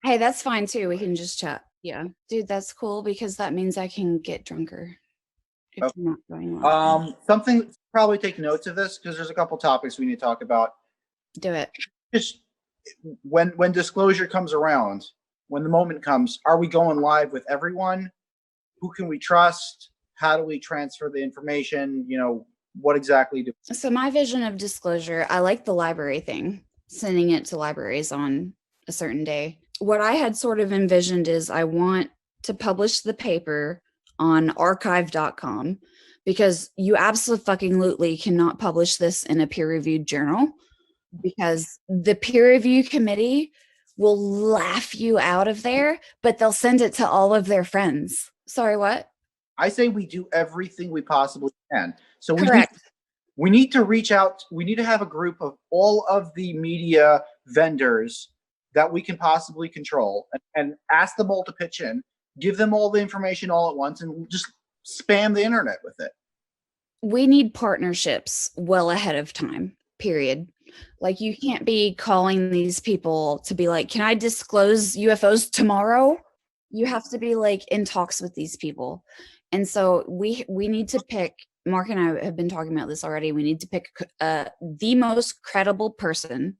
Hey, that's fine too. We can just chat. Yeah. Dude, that's cool because that means I can get drunker if Okay. you're not going live. Something, probably take notes of this because there's a couple topics we need to talk about. Do it. Just when disclosure comes around, when the moment comes, are we going live with everyone? Who can we trust? How do we transfer the information? You know, what exactly do? So my vision of disclosure, I like the library thing, sending it to libraries on a certain day. What I had sort of envisioned is I want to publish the paper on archive.com because you absolutely cannot publish this in a peer-reviewed journal because the peer review committee will laugh you out of there, but they'll send it to all of their friends. Sorry, what? I say we do everything we possibly can. So Correct. we need to reach out. We need to have a group of all of the media vendors that we can possibly control and ask them all to pitch in, give them all the information all at once, and just spam the internet with it. We need partnerships well ahead of time, period. Like, you can't be calling these people to be like, can I disclose UFOs tomorrow? You have to be like in talks with these people. And so we need to pick, Mark and I have been talking about this already. We need to pick the most credible person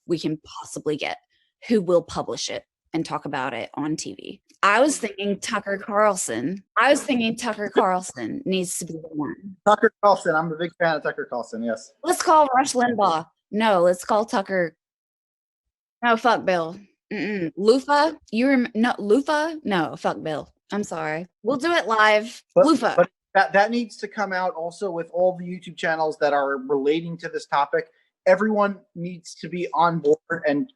we can possibly get who will publish it and talk about it on TV. I was thinking Tucker Carlson. Needs to be the one. Tucker Carlson. I'm a big fan of Tucker Carlson. Yes. Let's call Rush Limbaugh. No, let's call Tucker. No, fuck Bill. Lufa? No, Lufa? No, fuck Bill. I'm sorry. We'll do it live. Lufa. But that needs to come out also with all the YouTube channels that are relating to this topic. Everyone needs to be on board. And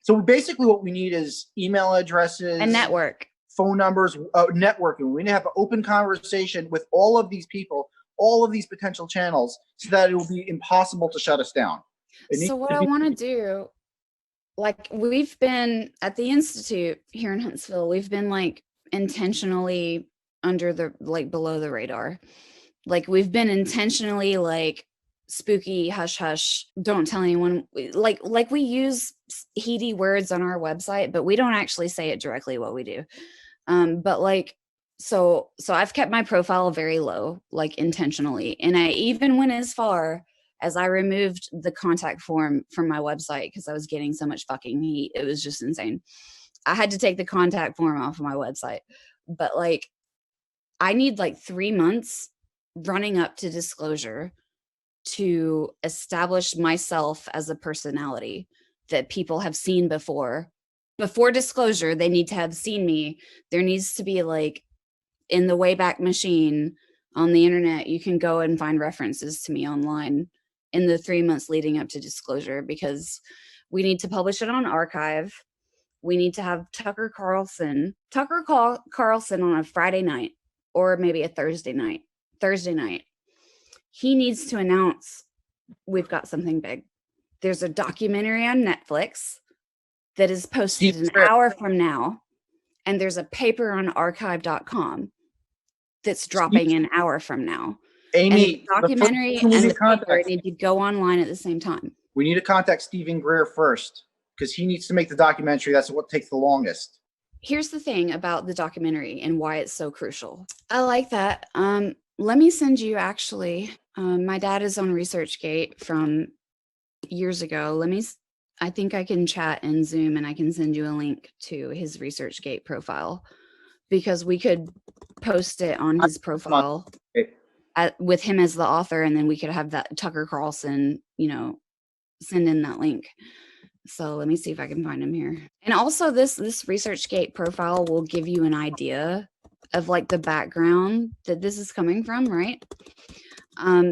so basically what we need is email addresses. And network. Phone numbers, networking. We need to have an open conversation with all of these people, all of these potential channels, so that it will be impossible to shut us down. So what I want to do, like, we've been at the Institute here in Huntsville, we've been like intentionally under the, like, below the radar. Like, we've been intentionally like spooky, hush hush, don't tell anyone. Like we use heady words on our website, but we don't actually say it directly what we do. But like, so I've kept my profile very low, like intentionally. And I even went as far as I removed the contact form from my website because I was getting so much fucking heat. It was just insane. I had to take the contact form off of my website. But like, I need like 3 months running up to disclosure to establish myself as a personality that people have seen before. Before disclosure, they need to have seen me. There needs to be, like, in the Wayback Machine on the internet, you can go and find references to me online in the 3 months leading up to disclosure, because we need to publish it on archive. We need to have Tucker Carlson on a Friday night, or maybe a Thursday night. He needs to announce we've got something big. There's a documentary on Netflix that is posted an hour from now, and there's a paper on archive.com that's dropping an hour from now. Amy, and the documentary and the paper need to go online at the same time. We need to contact Stephen Greer first, because he needs to make the documentary. That's what takes the longest. Here's the thing about the documentary and why it's so crucial. I like that. Let me send you, actually, my dad is on ResearchGate from years ago. I think I can chat in Zoom and I can send you a link to his ResearchGate profile, because we could post it on his profile with him as the author, and then we could have that Tucker Carlson, send in that link. So let me see if I can find him here. And also this ResearchGate profile will give you an idea of like the background that this is coming from, right?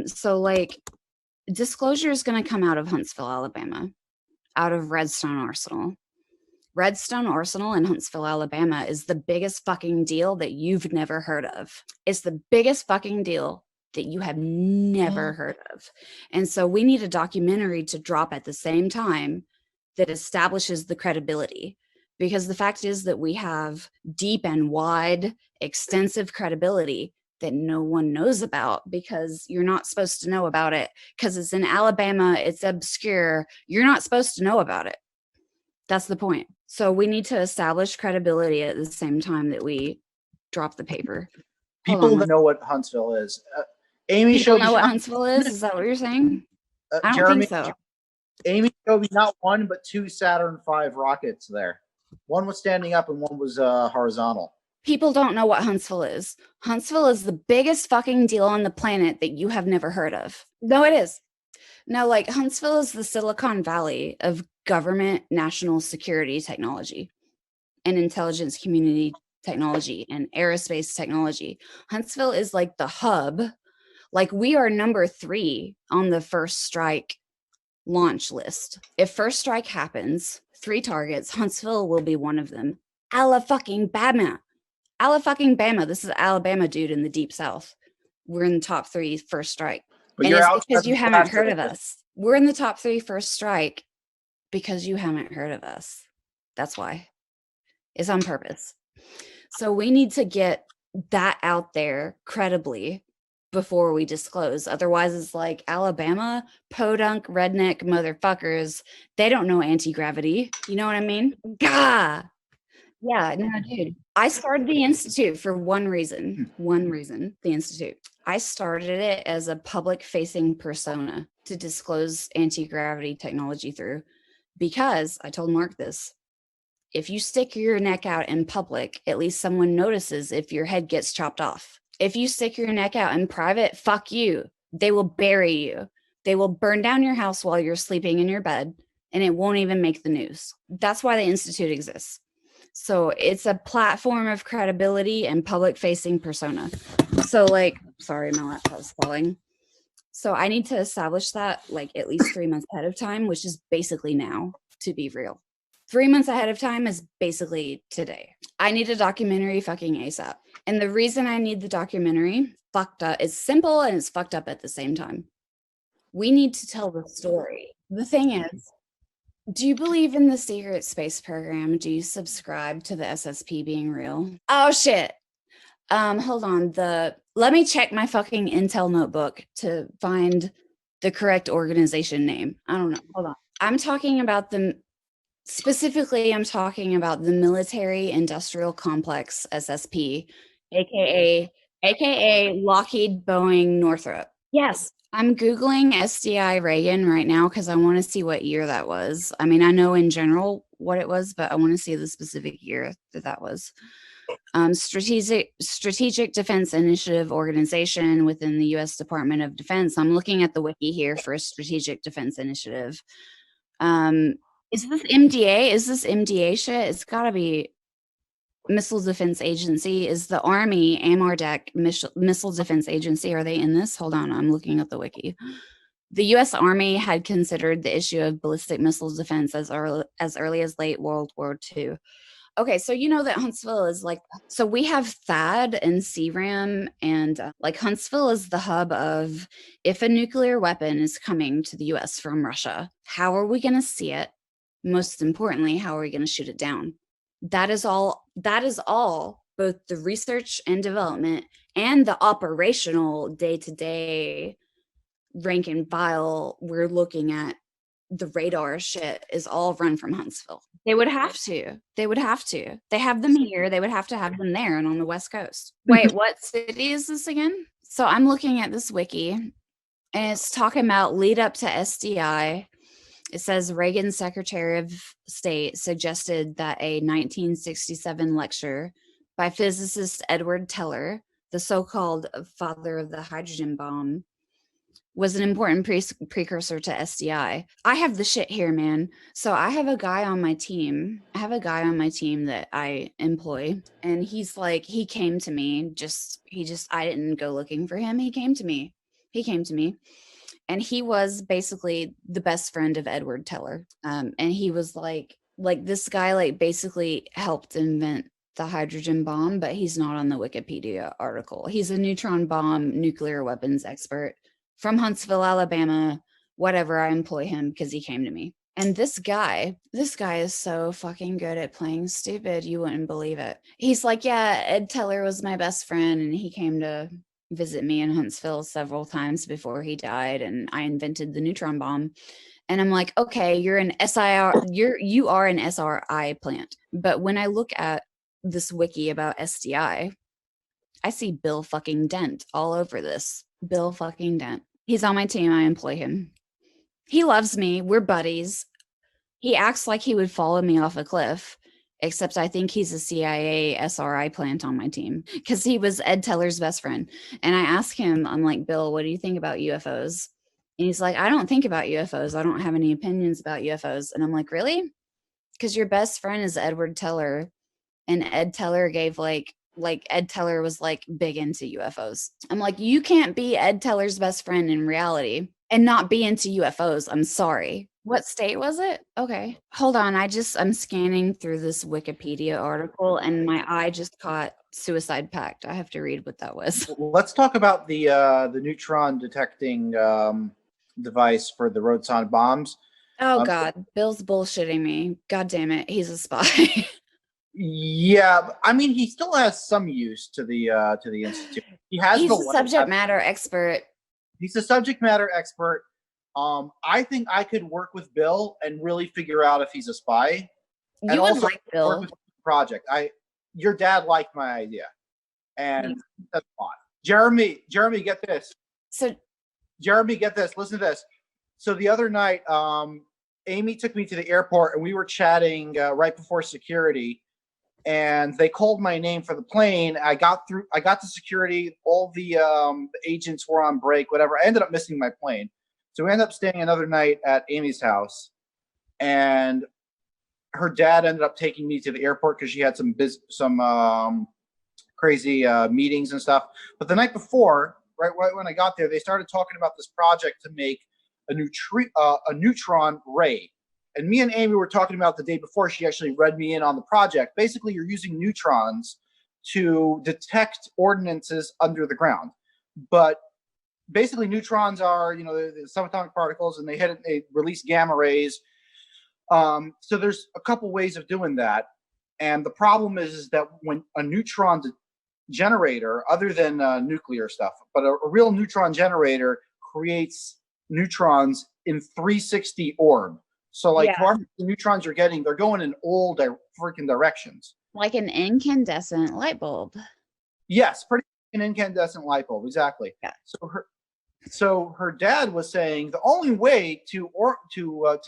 So like, disclosure is going to come out of Huntsville, Alabama, out of Redstone Arsenal. Redstone Arsenal in Huntsville, Alabama is the biggest fucking deal that you've never heard of. It's the biggest fucking deal that you have never heard of. And so we need a documentary to drop at the same time that establishes the credibility, because the fact is that we have deep and wide, extensive credibility that no one knows about, because you're not supposed to know about it, because it's in Alabama, it's obscure, you're not supposed to know about it. That's the point. So we need to establish credibility at the same time that we drop the paper. People that know what Huntsville is. Amy People showed know me what Huntsville is? Is that what you're saying? I don't Jeremy, think so. Amy showed me not one, but 2 Saturn V rockets there. One was standing up and one was horizontal. People don't know what Huntsville is. Huntsville is the biggest fucking deal on the planet that you have never heard of. No, it is. No, like Huntsville is the Silicon Valley of government national security technology and intelligence community technology and aerospace technology. Huntsville is like the hub. Like we are number 3 on the first strike launch list. If first strike happens, 3 targets, Huntsville will be one of them. Alabama. This is Alabama dude in the deep south. We're in the top 3 first strike. But and you're it's out because you haven't heard of us. We're in the top 3 first strike because you haven't heard of us. That's why. It's on purpose. So we need to get that out there credibly before we disclose. Otherwise, it's like Alabama, podunk, redneck motherfuckers. They don't know anti-gravity. You know what I mean? Gah! Yeah, no, dude. I started the Institute for one reason. The Institute. I started it as a public-facing persona to disclose anti-gravity technology through, because I told Mark this. If you stick your neck out in public, at least someone notices if your head gets chopped off. If you stick your neck out in private, fuck you. They will bury you. They will burn down your house while you're sleeping in your bed, and it won't even make the news. That's why the Institute exists. So it's a platform of credibility and public-facing persona. So like, sorry, my laptop's falling. So I need to establish that like at least 3 months ahead of time, which is basically now, to be real. 3 months ahead of time is basically today. I need a documentary fucking ASAP. And the reason I need the documentary, fucked up, it's simple and it's fucked up at the same time. We need to tell the story. The thing is, do you believe in the secret space program? Do you subscribe to the SSP being real? Oh shit. Hold on. Let me check my fucking Intel notebook to find the correct organization name. I don't know. Hold on. I'm talking about the Military Industrial Complex SSP, aka Lockheed Boeing Northrop. Yes. I'm Googling SDI Reagan right now because I want to see what year that was. I mean, I know in general what it was, but I want to see the specific year that was. Strategic Defense Initiative Organization within the U.S. Department of Defense. I'm looking at the wiki here for Strategic Defense Initiative. Is this MDA? Is this MDA shit? It's got to be Missile Defense Agency. Is the Army AMRDEC Missile Defense Agency? Are they in this? Hold on, I'm looking at the wiki. The U.S. Army had considered the issue of ballistic missile defense as early as late World War II. Okay, so you know that Huntsville is like, so we have THAAD and CRAM, and like Huntsville is the hub of, if a nuclear weapon is coming to the US from Russia, how are we going to see it? Most importantly, how are we going to shoot it down? That is all, both the research and development and the operational day-to-day rank and file we're looking at. The radar shit is all run from Huntsville. They would have to. They have them here. They would have to have them there and on the West Coast. Wait, what city is this again? So I'm looking at this wiki and it's talking about lead up to SDI. It says Reagan's Secretary of State suggested that a 1967 lecture by physicist Edward Teller, the so-called father of the hydrogen bomb, was an important precursor to SDI. I have the shit here, man. So I have a guy on my team. That I employ, and he's like, he came to me. I didn't go looking for him. He came to me. And he was basically the best friend of Edward Teller. And he was like this guy, like basically helped invent the hydrogen bomb, but he's not on the Wikipedia article. He's a neutron bomb nuclear weapons expert from Huntsville, Alabama, whatever. I employ him because he came to me. And this guy is so fucking good at playing stupid. You wouldn't believe it. He's like, yeah, Ed Teller was my best friend and he came to visit me in Huntsville several times before he died. And I invented the neutron bomb. And I'm like, okay, you're an SIR, you are an SRI plant. But when I look at this wiki about SDI, I see Bill fucking Dent all over this. Bill fucking Dent. He's on my team. I employ him. He loves me. We're buddies. He acts like he would follow me off a cliff, except I think he's a CIA SRI plant on my team because he was Ed Teller's best friend. And I asked him, I'm like, Bill, what do you think about UFOs? And he's like, I don't think about UFOs. I don't have any opinions about UFOs. And I'm like, really? Because your best friend is Edward Teller. And Ed Teller gave like Ed Teller was like big into UFOs. I'm like, you can't be Ed Teller's best friend in reality and not be into UFOs. I'm sorry. What state was it? Okay. Hold on. I'm scanning through this Wikipedia article and my eye just caught suicide pact. I have to read what that was. Let's talk about the neutron detecting device for the roadside bombs. Oh God, Bill's bullshitting me. God damn it. He's a spy. Yeah, I mean, he still has some use to the institute. He's a subject matter expert. He's a subject matter expert. I think I could work with Bill and really figure out if he's a spy. You would like Bill. Work with the project. Your dad liked my idea, and that's fine. Jeremy, get this. So, Jeremy, get this. Listen to this. So the other night, Amy took me to the airport, and we were chatting right before security. And they called my name for the plane. I got to security. All the agents were on break, whatever. I ended up missing my plane. So we ended up staying another night at Amy's house. And her dad ended up taking me to the airport because she had some crazy meetings and stuff. But the night before, right when I got there, they started talking about this project to make a neutron ray. And me and Amy were talking about the day before. She actually read me in on the project. Basically, you're using neutrons to detect ordinances under the ground. But basically, neutrons are, the subatomic particles, and they release gamma rays. So there's a couple ways of doing that. And the problem is that when a neutron generator, other than nuclear stuff, but a real neutron generator creates neutrons in 360 orb. So, the neutrons you're getting, they're going in all freaking directions. Like an incandescent light bulb. Yes, pretty an incandescent light bulb, exactly. Yeah. So her dad was saying the only way to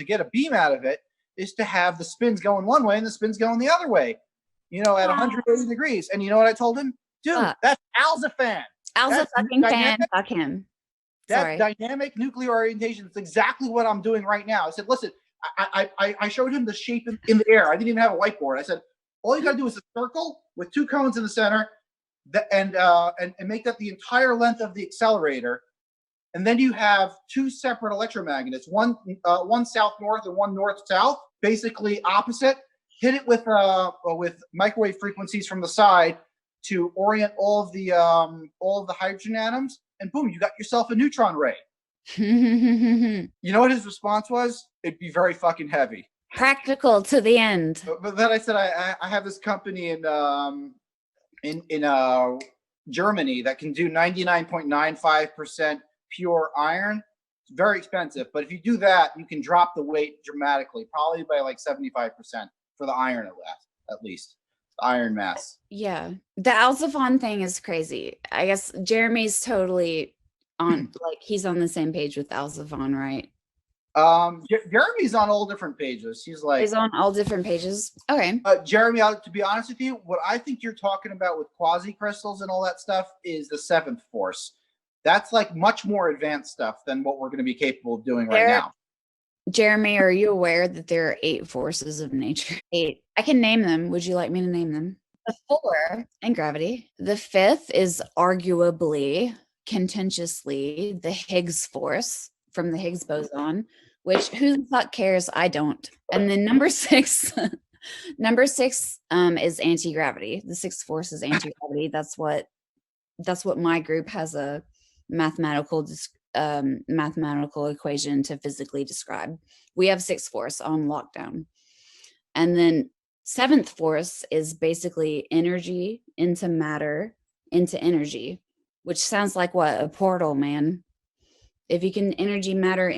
get a beam out of it is to have the spins going one way and the spins going the other way, at 180 degrees. And you know what I told him? Dude, that's Al's a fan. Al's a fucking fan. Fuck him. That's dynamic nuclear orientation. It's exactly what I'm doing right now. I said, listen, I showed him the shape in the air. I didn't even have a whiteboard. I said, all you got to do is a circle with two cones in the center and make that the entire length of the accelerator. And then you have two separate electromagnets, one south-north and one north-south, basically opposite. Hit it with microwave frequencies from the side to orient all of the hydrogen atoms, and boom, you got yourself a neutron ray. You know what his response was? It'd be very fucking heavy. Practical to the end. But then I said, I have this company in Germany that can do 99.95% pure iron. It's very expensive, but if you do that, you can drop the weight dramatically, probably by like 75% for the iron at least. The iron mass. Yeah. The Alzafon thing is crazy. I guess Jeremy's totally on, he's on the same page with Alzafon, right? Jeremy's on all different pages. He's on all different pages. Okay. Jeremy, to be honest with you, what I think you're talking about with quasi crystals and all that stuff is the seventh force. That's much more advanced stuff than what we're going to be capable of doing right now. Jeremy, are you aware that there are 8 forces of nature? 8. I can name them. Would you like me to name them? The 4 in gravity. The 5th is arguably, contentiously, the Higgs force from the Higgs boson, which who the fuck cares? I don't. And then number 6, is anti-gravity. The 6th force is anti-gravity. That's what my group has a mathematical equation to physically describe. We have 6th force on lockdown. And then 7th force is basically energy into matter into energy, which sounds like what? A portal, man. If you can energy matter,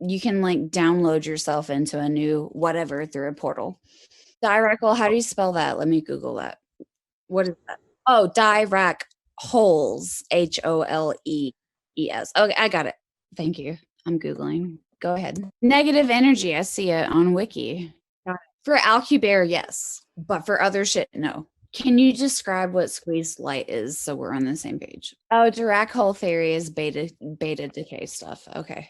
You can like download yourself into a new whatever through a portal. Dirac, how do you spell that? Let me Google that. What is that? Oh, Dirac holes, Holes. Okay, I got it. Thank you. I'm Googling. Go ahead. Negative energy. I see it on Wiki. For Alcubierre, yes. But for other shit, no. Can you describe what squeezed light is so we're on the same page? Oh, Dirac hole theory is beta decay stuff. Okay.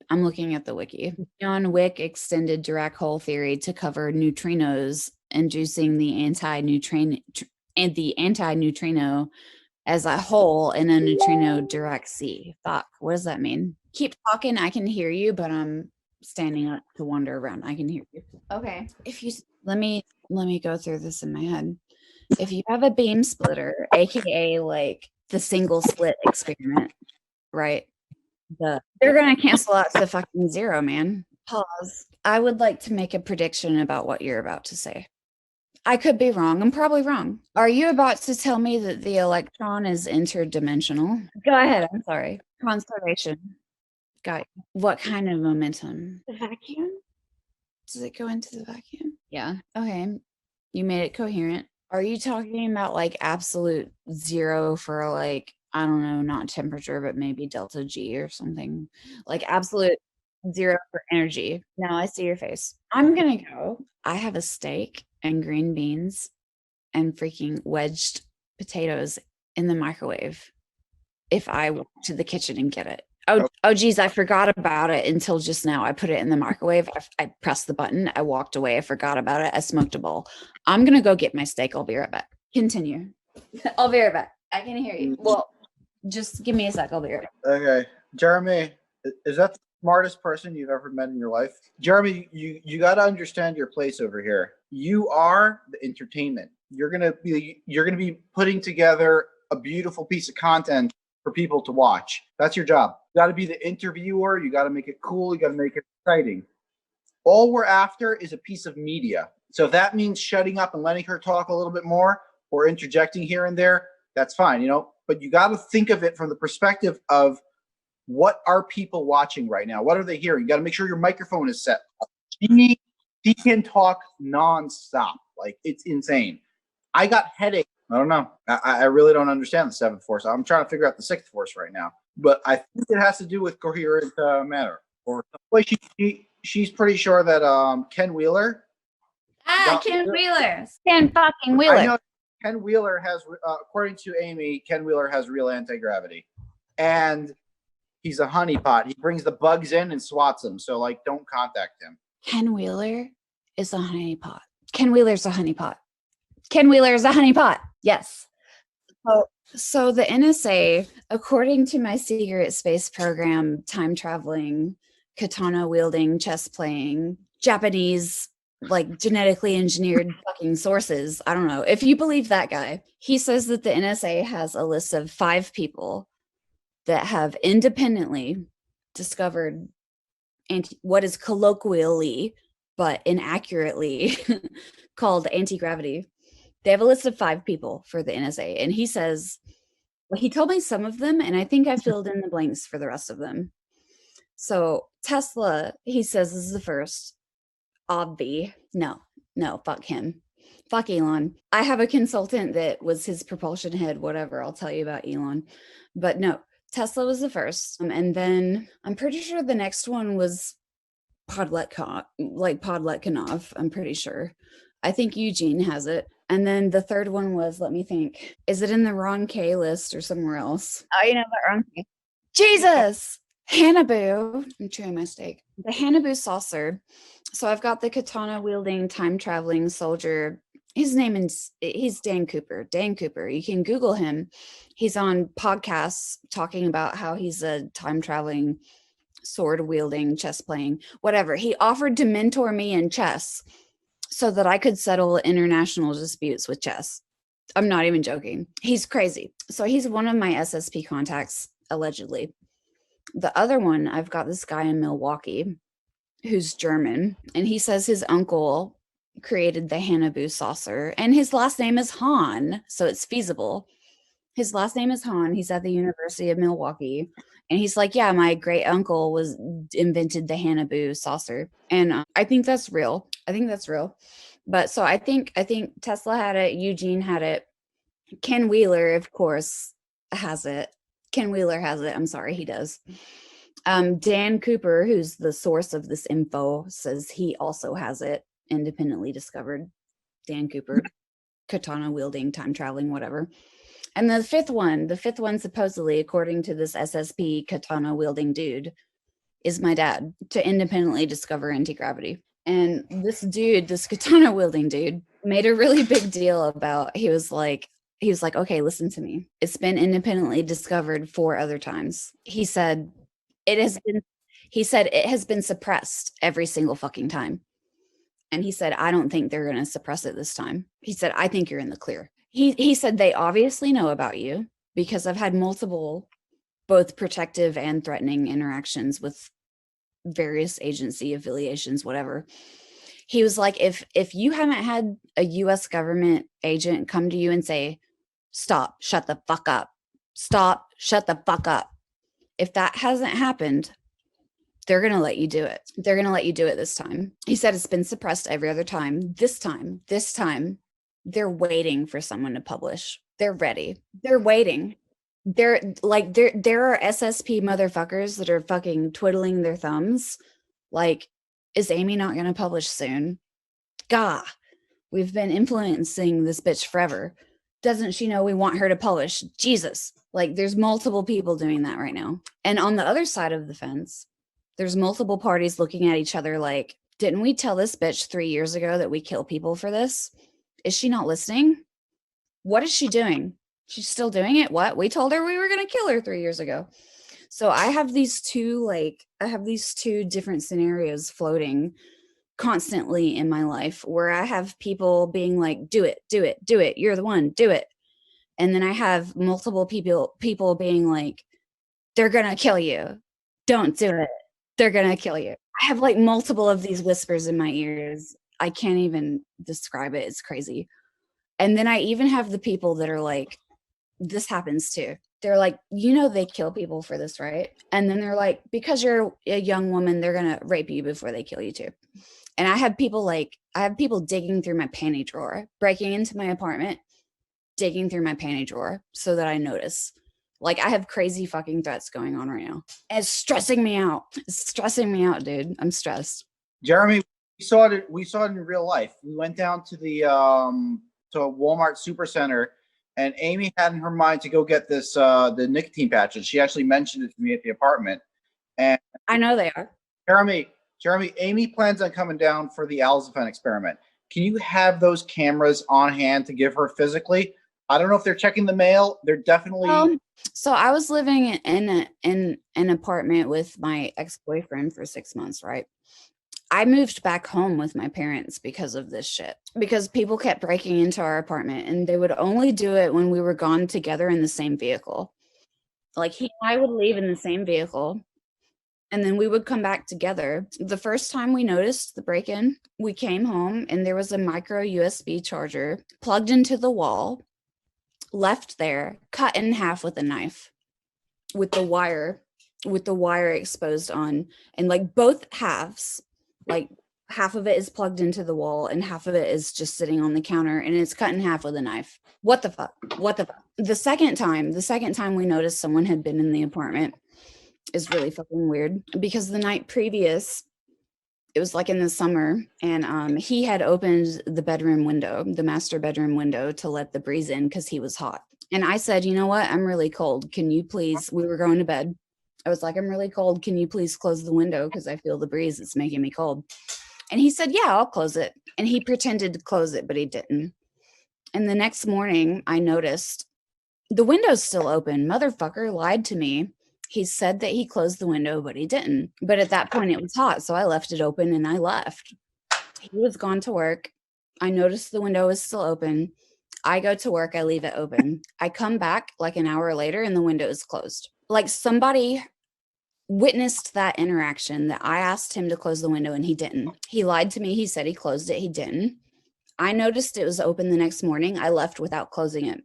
I'm looking at the wiki. John Wick extended Dirac hole theory to cover neutrinos, inducing the anti-neutrino as a hole in a neutrino Dirac sea. Fuck, what does that mean? Keep talking, I can hear you, but I'm standing up to wander around. I can hear you. Okay. If you let me go through this in my head. If you have a beam splitter, aka like the single slit experiment, right? They're gonna cancel out to fucking zero, man. Pause. I would like to make a prediction about what you're about to say. I could be wrong. I'm probably wrong. Are you about to tell me that the electron is interdimensional? Go ahead. I'm sorry. Conservation. Got you. What kind of momentum? The vacuum? Does it go into the vacuum? Yeah. Okay. You made it coherent. Are you talking about like absolute zero for like, I don't know, not temperature, but maybe delta G or something? Like absolute zero for energy. Now I see your face. I'm gonna go. I have a steak and green beans and freaking wedged potatoes in the microwave if I walk to the kitchen and get it. Oh geez, I forgot about it until just now. I put it in the microwave. I pressed the button. I walked away. I forgot about it. I smoked a bowl. I'm gonna go get my steak. I'll be right back. Continue. I'll be right back. I can hear you. Well, just give me a sec. I'll be right back. Okay. Jeremy, is that the smartest person you've ever met in your life? Jeremy, you got to understand your place over here. You are the entertainment. You're gonna be putting together a beautiful piece of content for people to watch. That's your job. You got to be the interviewer. You got to make it cool. You got to make it exciting. All we're after is a piece of media. So if that means shutting up and letting her talk a little bit more or interjecting here and there, that's fine, But you got to think of it from the perspective of what are people watching right now? What are they hearing? You got to make sure your microphone is set. She can talk nonstop. Like, it's insane. I got headache. I don't know. I really don't understand the seventh force. I'm trying to figure out the sixth force right now. But I think it has to do with coherent matter. Or she's pretty sure that Ken Wheeler. Ken Wheeler. Ken fucking Wheeler. I know Ken Wheeler has, according to Amy, Ken Wheeler has real anti-gravity. And he's a honeypot. He brings the bugs in and swats them. So, like, don't contact him. Ken Wheeler is a honeypot. Ken Wheeler's a honeypot. Ken Wheeler is a honeypot. Yes. So the NSA, according to my secret space program, time traveling, katana wielding, chess playing, Japanese, like genetically engineered fucking sources. I don't know. If you believe that guy, he says that the NSA has a list of 5 people that have independently discovered what is colloquially but inaccurately called anti-gravity. They have a list of 5 people for the NSA, and he says, well, he told me some of them, and I think I filled in the blanks for the rest of them. So Tesla, he says, is the first. Obvi. No, fuck him. Fuck Elon. I have a consultant that was his propulsion head, whatever. I'll tell you about Elon. But no, Tesla was the first. And then I'm pretty sure the next one was Podletkanov. I'm pretty sure. I think Eugene has it. And then the third one was, let me think. Is it in the Ron K list or somewhere else? Oh, you know about Ron K. Jesus! Haunebu. I'm chewing my steak. The Haunebu Saucer. So I've got the katana wielding time traveling soldier. His name is, he's Dan Cooper. Dan Cooper. You can Google him. He's on podcasts talking about how he's a time traveling, sword wielding, chess playing, whatever. He offered to mentor me in chess so that I could settle international disputes with chess. I'm not even joking. He's crazy. So he's one of my SSP contacts, allegedly. The other one, I've got this guy in Milwaukee who's German, and he says his uncle created the Haunebu Saucer, and his last name is Hahn, so it's feasible. His last name is Han. He's at the University of Milwaukee. And he's like, yeah, my great uncle invented the Haunebu Saucer. And I think that's real. I think that's real. But so I think Tesla had it. Eugene had it. Ken Wheeler, of course, has it. Ken Wheeler has it. I'm sorry, he does. Dan Cooper, who's the source of this info, says he also has it, independently discovered. Dan Cooper, katana wielding, time traveling, whatever. And the fifth one supposedly, according to this SSP katana wielding dude, is my dad, to independently discover anti-gravity. And this dude, this katana wielding dude, made a really big deal about, he was like, okay, listen to me. It's been independently discovered 4 other times. He said it has been suppressed every single fucking time. And he said, I don't think they're going to suppress it this time. He said, I think you're in the clear. He said, they obviously know about you because I've had multiple, both protective and threatening interactions with various agency affiliations, whatever. He was like, if you haven't had a US government agent come to you and say, stop, shut the fuck up, stop, shut the fuck up. If that hasn't happened, they're going to let you do it. They're going to let you do it this time. He said it's been suppressed every other time. This time, they're waiting for someone to publish. They're ready. They're waiting. There are SSP motherfuckers that are fucking twiddling their thumbs. Like, is Amy not going to publish soon? Gah, we've been influencing this bitch forever. Doesn't she know we want her to publish? Jesus. Like, there's multiple people doing that right now. And on the other side of the fence, there's multiple parties looking at each other like, didn't we tell this bitch 3 years ago that we kill people for this? Is she not listening? What is she doing? She's still doing it? What? We told her we were going to kill her 3 years ago. So I have these two different scenarios floating constantly in my life where I have people being like, do it, do it, do it. You're the one, do it. And then I have multiple people being like, they're going to kill you. Don't do it. They're going to kill you. I have like multiple of these whispers in my ears. I can't even describe it. It's crazy. And then I even have the people that are like, this happens too. They're like, they kill people for this, right? And then they're like, because you're a young woman, they're going to rape you before they kill you too. And I have people digging through my panty drawer, breaking into my apartment, digging through my panty drawer so that I notice. Like, I have crazy fucking threats going on right now. And it's stressing me out. It's stressing me out, dude. I'm stressed. Jeremy, we saw it in real life. We went down to the to Walmart Supercenter, and Amy had in her mind to go get this the nicotine patches. She actually mentioned it to me at the apartment. And I know they are. Jeremy, Amy plans on coming down for the Alzafen experiment. Can you have those cameras on hand to give her physically? I don't know if they're checking the mail. They're definitely. So I was living in an apartment with my ex-boyfriend for 6 months, right? I moved back home with my parents because of this shit. Because people kept breaking into our apartment, and they would only do it when we were gone together in the same vehicle. Like, he and I would leave in the same vehicle, and then we would come back together. The first time we noticed the break-in, we came home, and there was a micro USB charger plugged into the wall, left there, cut in half with a knife, with the wire exposed on, and like both halves, like half of it is plugged into the wall and half of it is just sitting on the counter, and it's cut in half with a knife. What the fuck? The second time we noticed someone had been in the apartment is really fucking weird, because the night previous, it was like in the summer, and he had opened the bedroom window, the master bedroom window, to let the breeze in because he was hot. And I said, you know what? I'm really cold. Can you please, we were going to bed. I was like, I'm really cold. Can you please close the window? Because I feel the breeze. It's making me cold. And he said, yeah, I'll close it. And he pretended to close it, but he didn't. And the next morning, I noticed the window's still open. Motherfucker lied to me. He said that he closed the window, but he didn't. But at that point, it was hot, so I left it open and I left. He was gone to work. I noticed the window was still open. I go to work, I leave it open. I come back like an hour later and the window is closed. Like, somebody witnessed that interaction, that I asked him to close the window and he didn't. He lied to me. He said he closed it. He didn't. I noticed it was open the next morning. I left without closing it.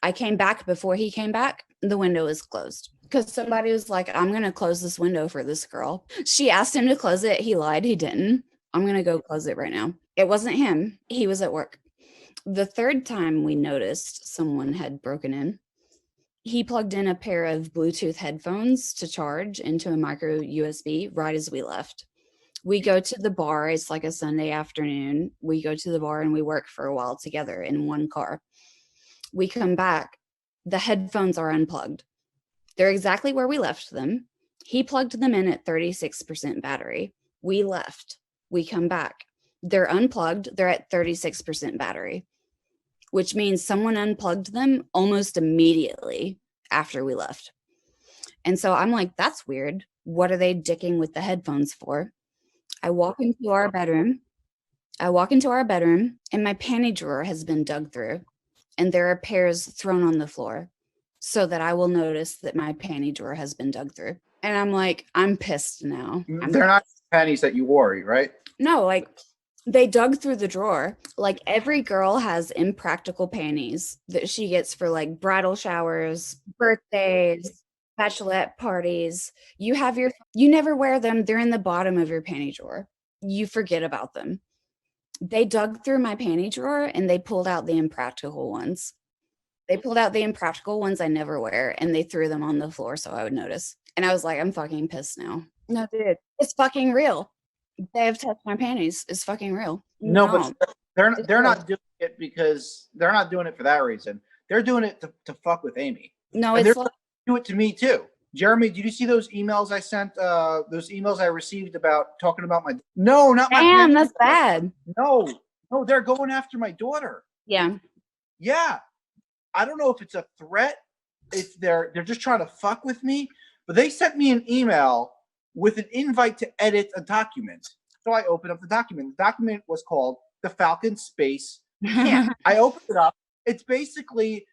I came back before he came back. The window is closed because somebody was like, I'm going to close this window for this girl. She asked him to close it. He lied. He didn't. I'm going to go close it right now. It wasn't him. He was at work. The third time we noticed someone had broken in, he plugged in a pair of Bluetooth headphones to charge into a micro USB right as we left. We go to the bar. It's like a Sunday afternoon. We go to the bar and we work for a while together in one car. We come back. The headphones are unplugged. They're exactly where we left them. He plugged them in at 36% battery. We left. We come back. They're unplugged. They're at 36% battery, which means someone unplugged them almost immediately after we left. And so I'm like, that's weird. What are they dicking with the headphones for? I walk into our bedroom. And my panty drawer has been dug through, and there are pairs thrown on the floor so that I will notice that my panty drawer has been dug through. And I'm like, I'm pissed now. They're not panties that you wore, right? No, like they dug through the drawer. Like every girl has impractical panties that she gets for like bridal showers, birthdays, bachelorette parties. You never wear them. They're in the bottom of your panty drawer. You forget about them. They dug through my panty drawer and they pulled out the impractical ones. They pulled out the impractical ones I never wear and they threw them on the floor so I would notice. And I was like, I'm fucking pissed now. No, dude, it's fucking real. They have touched my panties. It's fucking real. No, but they're not doing it because they're not doing it for that reason. They're doing it to fuck with Amy. No, and it's they're do it to me too. Jeremy, did you see those emails I sent? Those emails I received about talking about my not my damn, that's bad. No, they're going after my daughter. Yeah. I don't know if it's a threat, if they're just trying to fuck with me, but they sent me an email with an invite to edit a document. So I opened up the document. The document was called the Falcon Space Camp. I opened it up. It's basically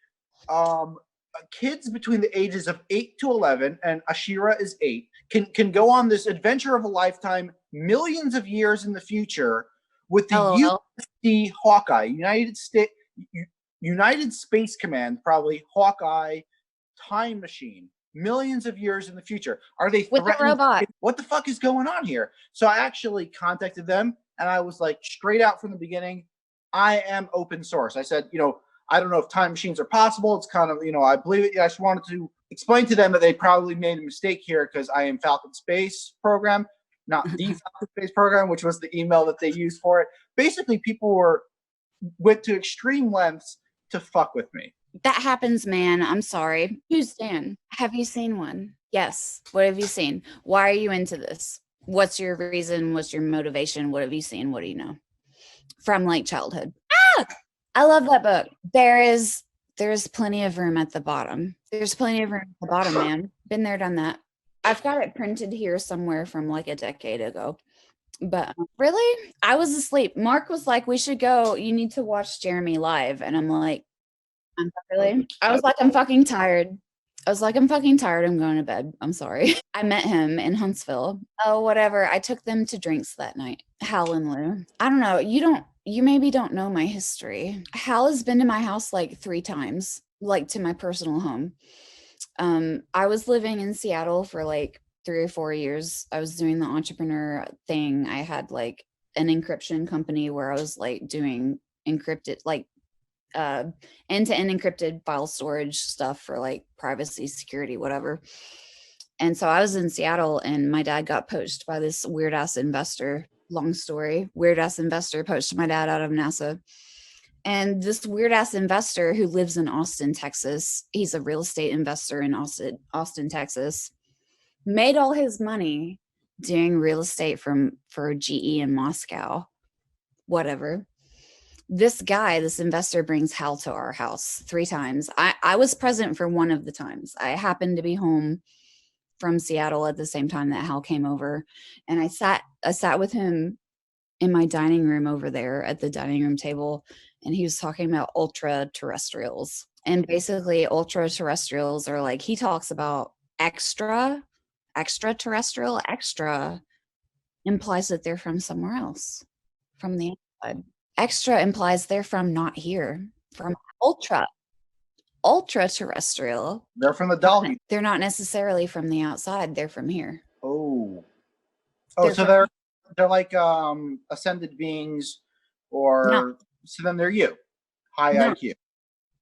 kids between the ages of 8 to 11, and Ashira is 8, can go on this adventure of a lifetime, millions of years in the future, with the USD Hawkeye, United Space Command, probably Hawkeye time machine, millions of years in the future. Are they with the robot? What the fuck is going on here? So I actually contacted them, and I was like, straight out from the beginning, I am open source. I said, I don't know if time machines are possible. It's kind of, I believe it. I just wanted to explain to them that they probably made a mistake here because I am Falcon Space Program, not the Falcon Space Program, which was the email that they used for it. Basically, people went to extreme lengths to fuck with me. That happens, man. I'm sorry. Who's Dan? Have you seen one? Yes. What have you seen? Why are you into this? What's your reason? What's your motivation? What have you seen? What do you know? From like childhood. I love that book. There's plenty of room at the bottom. There's plenty of room at the bottom, man. Been there, done that. I've got it printed here somewhere from like a decade ago. But really, I was asleep. Mark was like, we should go. You need to watch Jeremy live. And I'm like, I was like, I'm fucking tired. I'm going to bed. I'm sorry. I met him in Huntsville. Oh, whatever. I took them to drinks that night. Hal and Lue. I don't know. You maybe don't know my history. Hal has been to my house like 3 times, like to my personal home. I was living in Seattle for like 3 or 4 years. I was doing the entrepreneur thing. I had like an encryption company where I was like doing encrypted, like end-to-end encrypted file storage stuff for like privacy, security, whatever. And so I was in Seattle and my dad got poached by this weird ass investor. Long story. Weird ass investor poached my dad out of NASA. And this weird ass investor who lives in Austin, Texas, he's a real estate investor in Austin, Texas, made all his money doing real estate for GE in Moscow. Whatever. This investor brings Hal to our house 3 times. I was present for one of the times. I happened to be home from Seattle at the same time that Hal came over. And I sat with him in my dining room over there at the dining room table. And he was talking about ultra terrestrials. And basically ultra terrestrials are like, he talks about extraterrestrial. Extra implies that they're from somewhere else, from the outside. Extra implies they're from not here, from ultra. ultra terrestrial, They're from the Dalby. they're not necessarily from the outside. They're from here. Oh, They're so from- they're like ascended beings, or No. so then they're you, high No. IQ.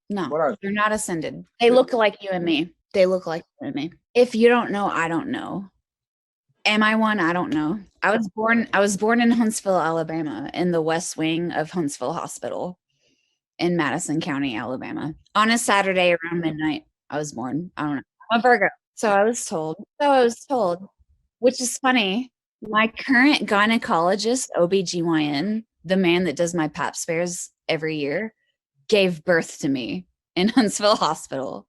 No, What are they? they're not ascended. They look like you and me. They look like you and me. If you don't know, I don't know. Am I one? I don't know. I was born in Huntsville, Alabama, in the west wing of Huntsville Hospital in Madison County, Alabama. On a Saturday around midnight, I was born. I don't know. I'm a Virgo. So I was told, which is funny. My current gynecologist, OBGYN, the man that does my pap smears every year, gave birth to me in Huntsville Hospital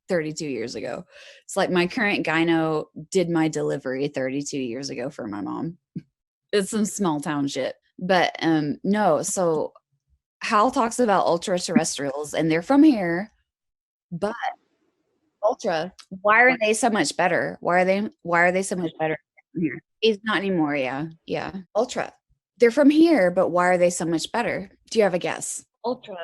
32 years ago. It's like my current gyno did my delivery 32 years ago for my mom. It's some small town shit. But no, so Hal talks about ultra terrestrials and they're from here, but ultra, why are they so much better? Why are they so much better from here? It's not anymore, yeah. Ultra. They're from here, but why are they so much better? Do you have a guess? Ultra.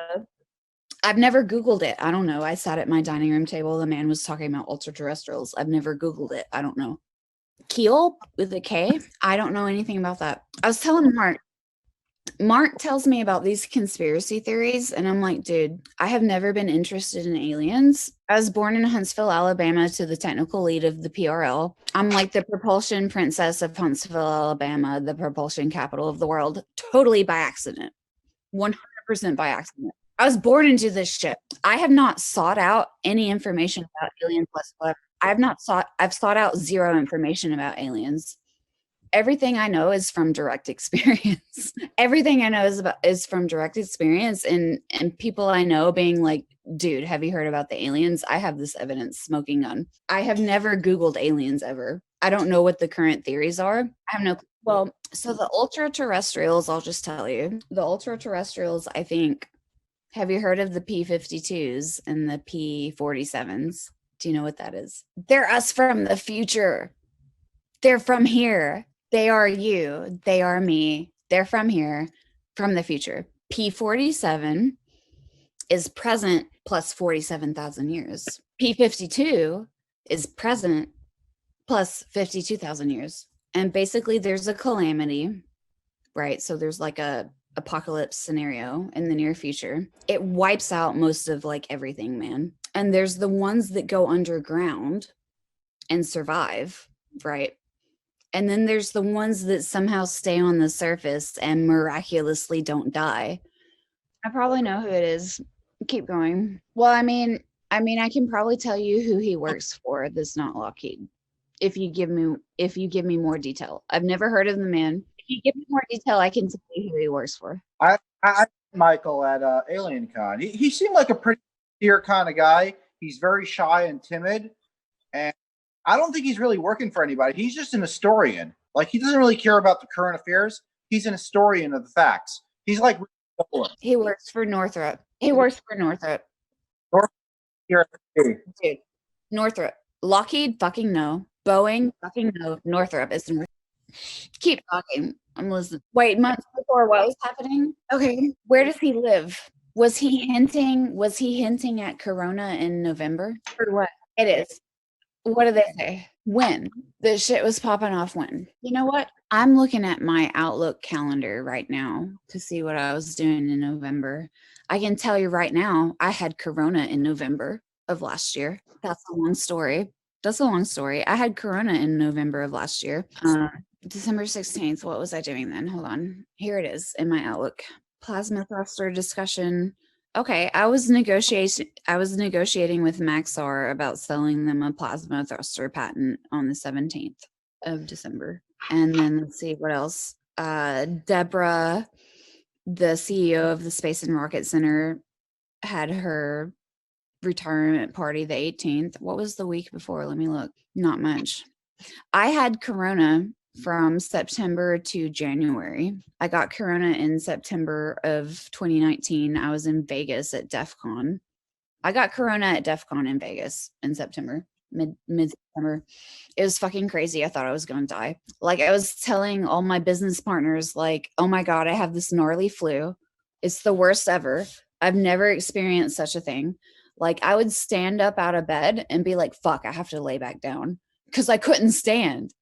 I've never Googled it. I don't know. I sat at my dining room table. The man was talking about ultra terrestrials. I've never Googled it. I don't know. Keel with a K? I don't know anything about that. I was telling Mark. Mark tells me about these conspiracy theories, and I'm like, dude, I have never been interested in aliens. I was born in Huntsville, Alabama, to the technical lead of the PRL. I'm like the propulsion princess of Huntsville, Alabama, the propulsion capital of the world, totally by accident. 100% by accident. I was born into this shit. I have not sought out any information about aliens whatsoever. I've sought out zero information about aliens. Everything I know is from direct experience. Everything I know is from direct experience and people I know being like, dude, have you heard about the aliens? I have this evidence smoking gun. I have never Googled aliens ever. I don't know what the current theories are. I have no. Well, so the ultra terrestrials, I'll just tell you, the ultra terrestrials, I think, have you heard of the P-52s and the P-47s? Do you know what that is? They're us from the future. They're from here. They are you. They are me. They're from here, from the future. P-47 is present plus 47,000 years. P-52 is present plus 52,000 years. And basically there's a calamity, right? So there's like a apocalypse scenario in the near future. It wipes out most of like everything, man. And there's the ones that go underground and survive, right? And then there's the ones that somehow stay on the surface and miraculously don't die. I probably know who it is. Keep going. Well, I mean, I can probably tell you who he works for. That's not Lockheed. If you give me more detail. I've never heard of the man. If you give me more detail, I can tell you who he works for. I Michael at Alien Con. He seemed like a pretty sincere kind of guy. He's very shy and timid, and I don't think he's really working for anybody. He's just an historian. Like, he doesn't really care about the current affairs. He's an historian of the facts. He's like, he works for Northrop. He works for Northrop. Dude, Northrop. Lockheed, fucking no. Boeing, fucking no. Northrop is Northrop. Keep talking. I'm listening. Wait, months before what was happening? Okay, where does he live? Was he hinting at Corona in November? Or what? It is. What do they say? When? The shit was popping off when? You know what? I'm looking at my Outlook calendar right now to see what I was doing in November. I can tell you right now, I had Corona in November of last year. That's a long story. I had Corona in November of last year. December 16th. What was I doing then? Hold on. Here it is in my Outlook. Plasma thruster discussion. Okay, I was negotiating with Maxar about selling them a plasma thruster patent on the 17th of December. And then let's see what else. Deborah, the CEO of the Space and Rocket Center, had her retirement party the 18th. What was the week before? Let me look. Not much. I had Corona from September to January. I got Corona in September of 2019. I was in Vegas at DEF CON. I got Corona at DEF CON in Vegas in September, mid-September. It was fucking crazy. I thought I was going to die. Like, I was telling all my business partners, like, oh my God, I have this gnarly flu. It's the worst ever. I've never experienced such a thing. Like I would stand up out of bed and be like, fuck, I have to lay back down because I couldn't stand.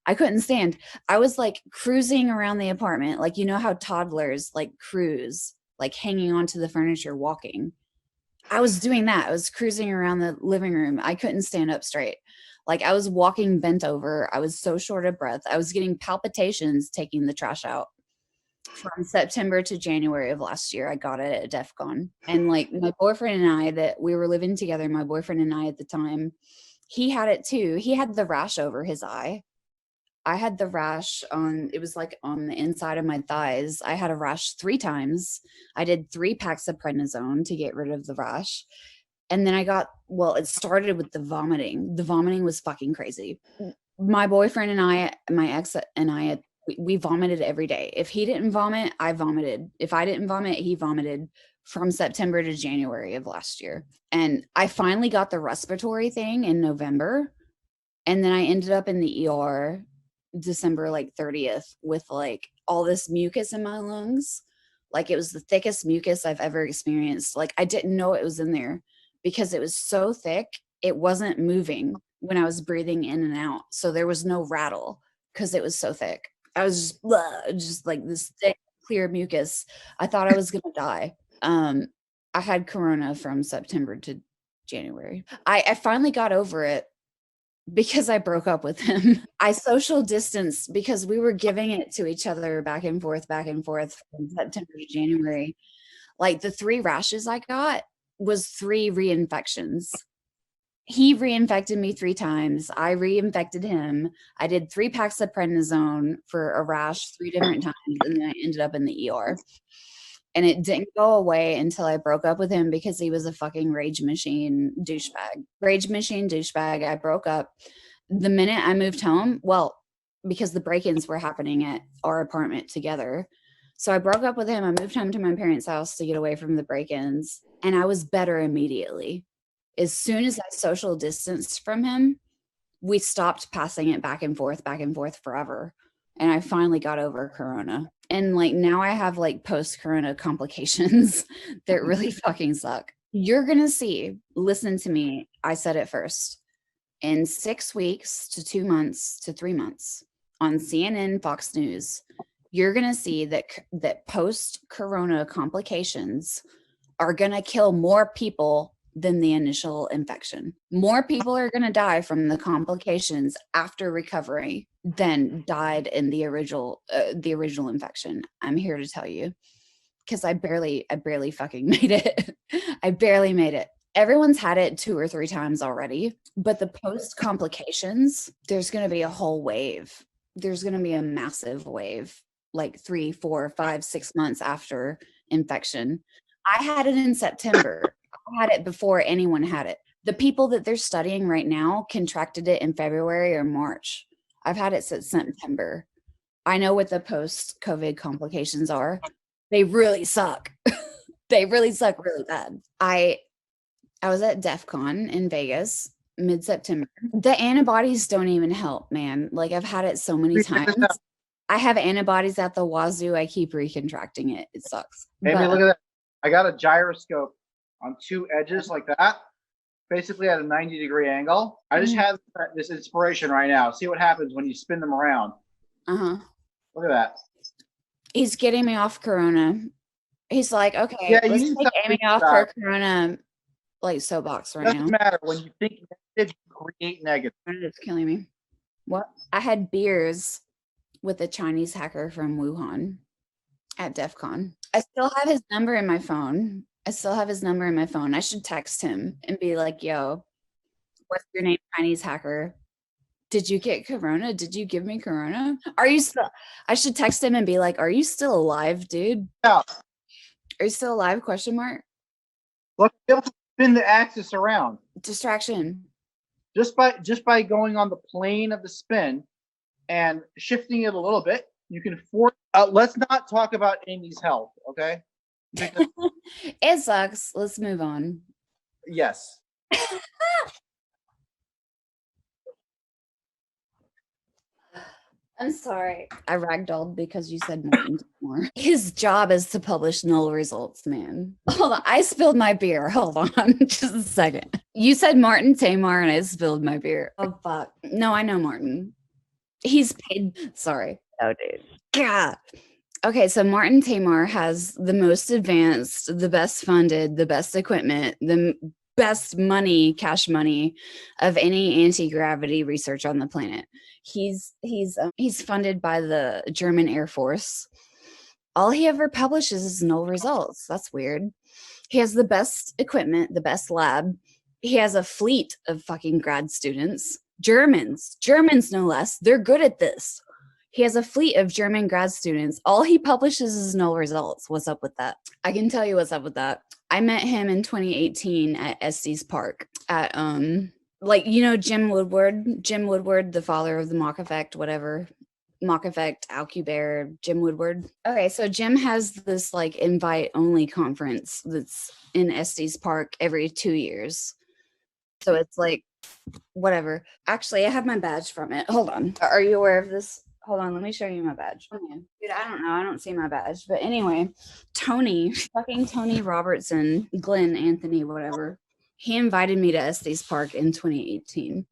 I couldn't stand. I was like cruising around the apartment. Like, you know how toddlers like cruise, like hanging onto the furniture, walking. I was doing that. I was cruising around the living room. I couldn't stand up straight. Like I was walking bent over. I was so short of breath. I was getting palpitations taking the trash out. From September to January of last year, I got it at DEF CON. And like my boyfriend and I, that we were living together, my boyfriend and I at the time, he had it too. He had the rash over his eye. I had the rash on, it was like on the inside of my thighs. I had a rash 3 times. I did 3 packs of prednisone to get rid of the rash. And then I got, well, it started with the vomiting. The vomiting was fucking crazy. My boyfriend and I, my ex and I, we vomited every day. If he didn't vomit, I vomited. If I didn't vomit, he vomited from September to January of last year. And I finally got the respiratory thing in November. And then I ended up in the ER December like 30th with like all this mucus in my lungs. Like it was the thickest mucus I've ever experienced. Like I didn't know it was in there because it was so thick, it wasn't moving when I was breathing in and out. So there was no rattle because it was so thick. I was just, just like this thick, clear mucus. I thought I was gonna die. I had corona from September to January. I finally got over it because I broke up with him. I social distanced because we were giving it to each other back and forth from September to January. Like the 3 rashes I got was 3 reinfections. He reinfected me 3 times. I reinfected him. I did 3 packs of prednisone for a rash 3 different times, and then I ended up in the ER. And it didn't go away until I broke up with him because he was a fucking rage machine douchebag. Rage machine douchebag. I broke up. The minute I moved home, well, because the break-ins were happening at our apartment together. So I broke up with him. I moved home to my parents' house to get away from the break-ins, and I was better immediately. As soon as I social distanced from him, we stopped passing it back and forth forever. And I finally got over corona. And like now I have like post-corona complications that really fucking suck. You're going to see, listen to me, I said it first. In 6 weeks to 2 months to 3 months on CNN, Fox News, you're going to see that post-corona complications are going to kill more people than the initial infection. More people are going to die from the complications after recovery than died in the original infection. I'm here to tell you, because I barely fucking made it. I barely made it. Everyone's had it 2 or 3 times already, but the post complications, there's going to be a whole wave. There's going to be a massive wave, like 3, 4, 5, 6 months after infection. I had it in September. I had it before anyone had it. The people that they're studying right now contracted it in February or March. I've had it since September. I know what the post-COVID complications are. They really suck. They really suck really bad. I was at DEF CON in Vegas mid-September. The antibodies don't even help, man. Like I've had it so many times. I have antibodies at the wazoo. I keep recontracting it. It sucks. Amy, look at that. I got a gyroscope on 2 edges like that, basically at a 90-degree angle. I just have this inspiration right now. See what happens when you spin them around. Look at that. He's getting me off corona. He's like, okay, yeah, let's take Amy off her corona like soapbox right now. Doesn't matter. When you think negative, you create negative. It's killing me. What? I had beers with a Chinese hacker from Wuhan at DEF CON. I still have his number in my phone. I should text him and be like, yo, what's your name, Chinese hacker? Did you get corona? Did you give me corona? Are you still? I should text him and be like, are you still alive, dude? Yeah. Are you still alive? Question mark. Look, spin the axis around. Distraction. Just by going on the plane of the spin and shifting it a little bit, you can force. Let's not talk about Amy's health, okay? It sucks. Let's move on. Yes. I'm sorry. I ragdolled because you said Martin more. His job is to publish null results, man. Hold on. I spilled my beer. Hold on. Just a second. You said Martin Tajmar and I spilled my beer. Oh, fuck. No, I know Martin. He's paid. Sorry. Oh, dude. God. Okay, so Martin Tajmar has the most advanced, the best funded, the best equipment, the best money, cash money of any anti-gravity research on the planet. He's funded by the German Air Force. All he ever publishes is null results. That's weird. He has the best equipment, the best lab. He has a fleet of fucking grad students, Germans no less. They're good at this. He has a fleet of German grad students. All he publishes is null results. What's up with that? I can tell you what's up with that. I met him in 2018 at Estes Park at like, you know, Jim Woodward, the father of the Mach Effect, whatever. Mach Effect, Alcubierre, Jim Woodward. Okay, so Jim has this like invite only conference that's in Estes Park every 2 years. So it's like whatever. Actually, I have my badge from it. Hold on. Are you aware of this? Hold on, let me show you my badge. Dude, I don't know. I don't see my badge. But anyway, fucking Tony Robertson, Glenn Anthony, whatever. He invited me to Estes Park in 2018.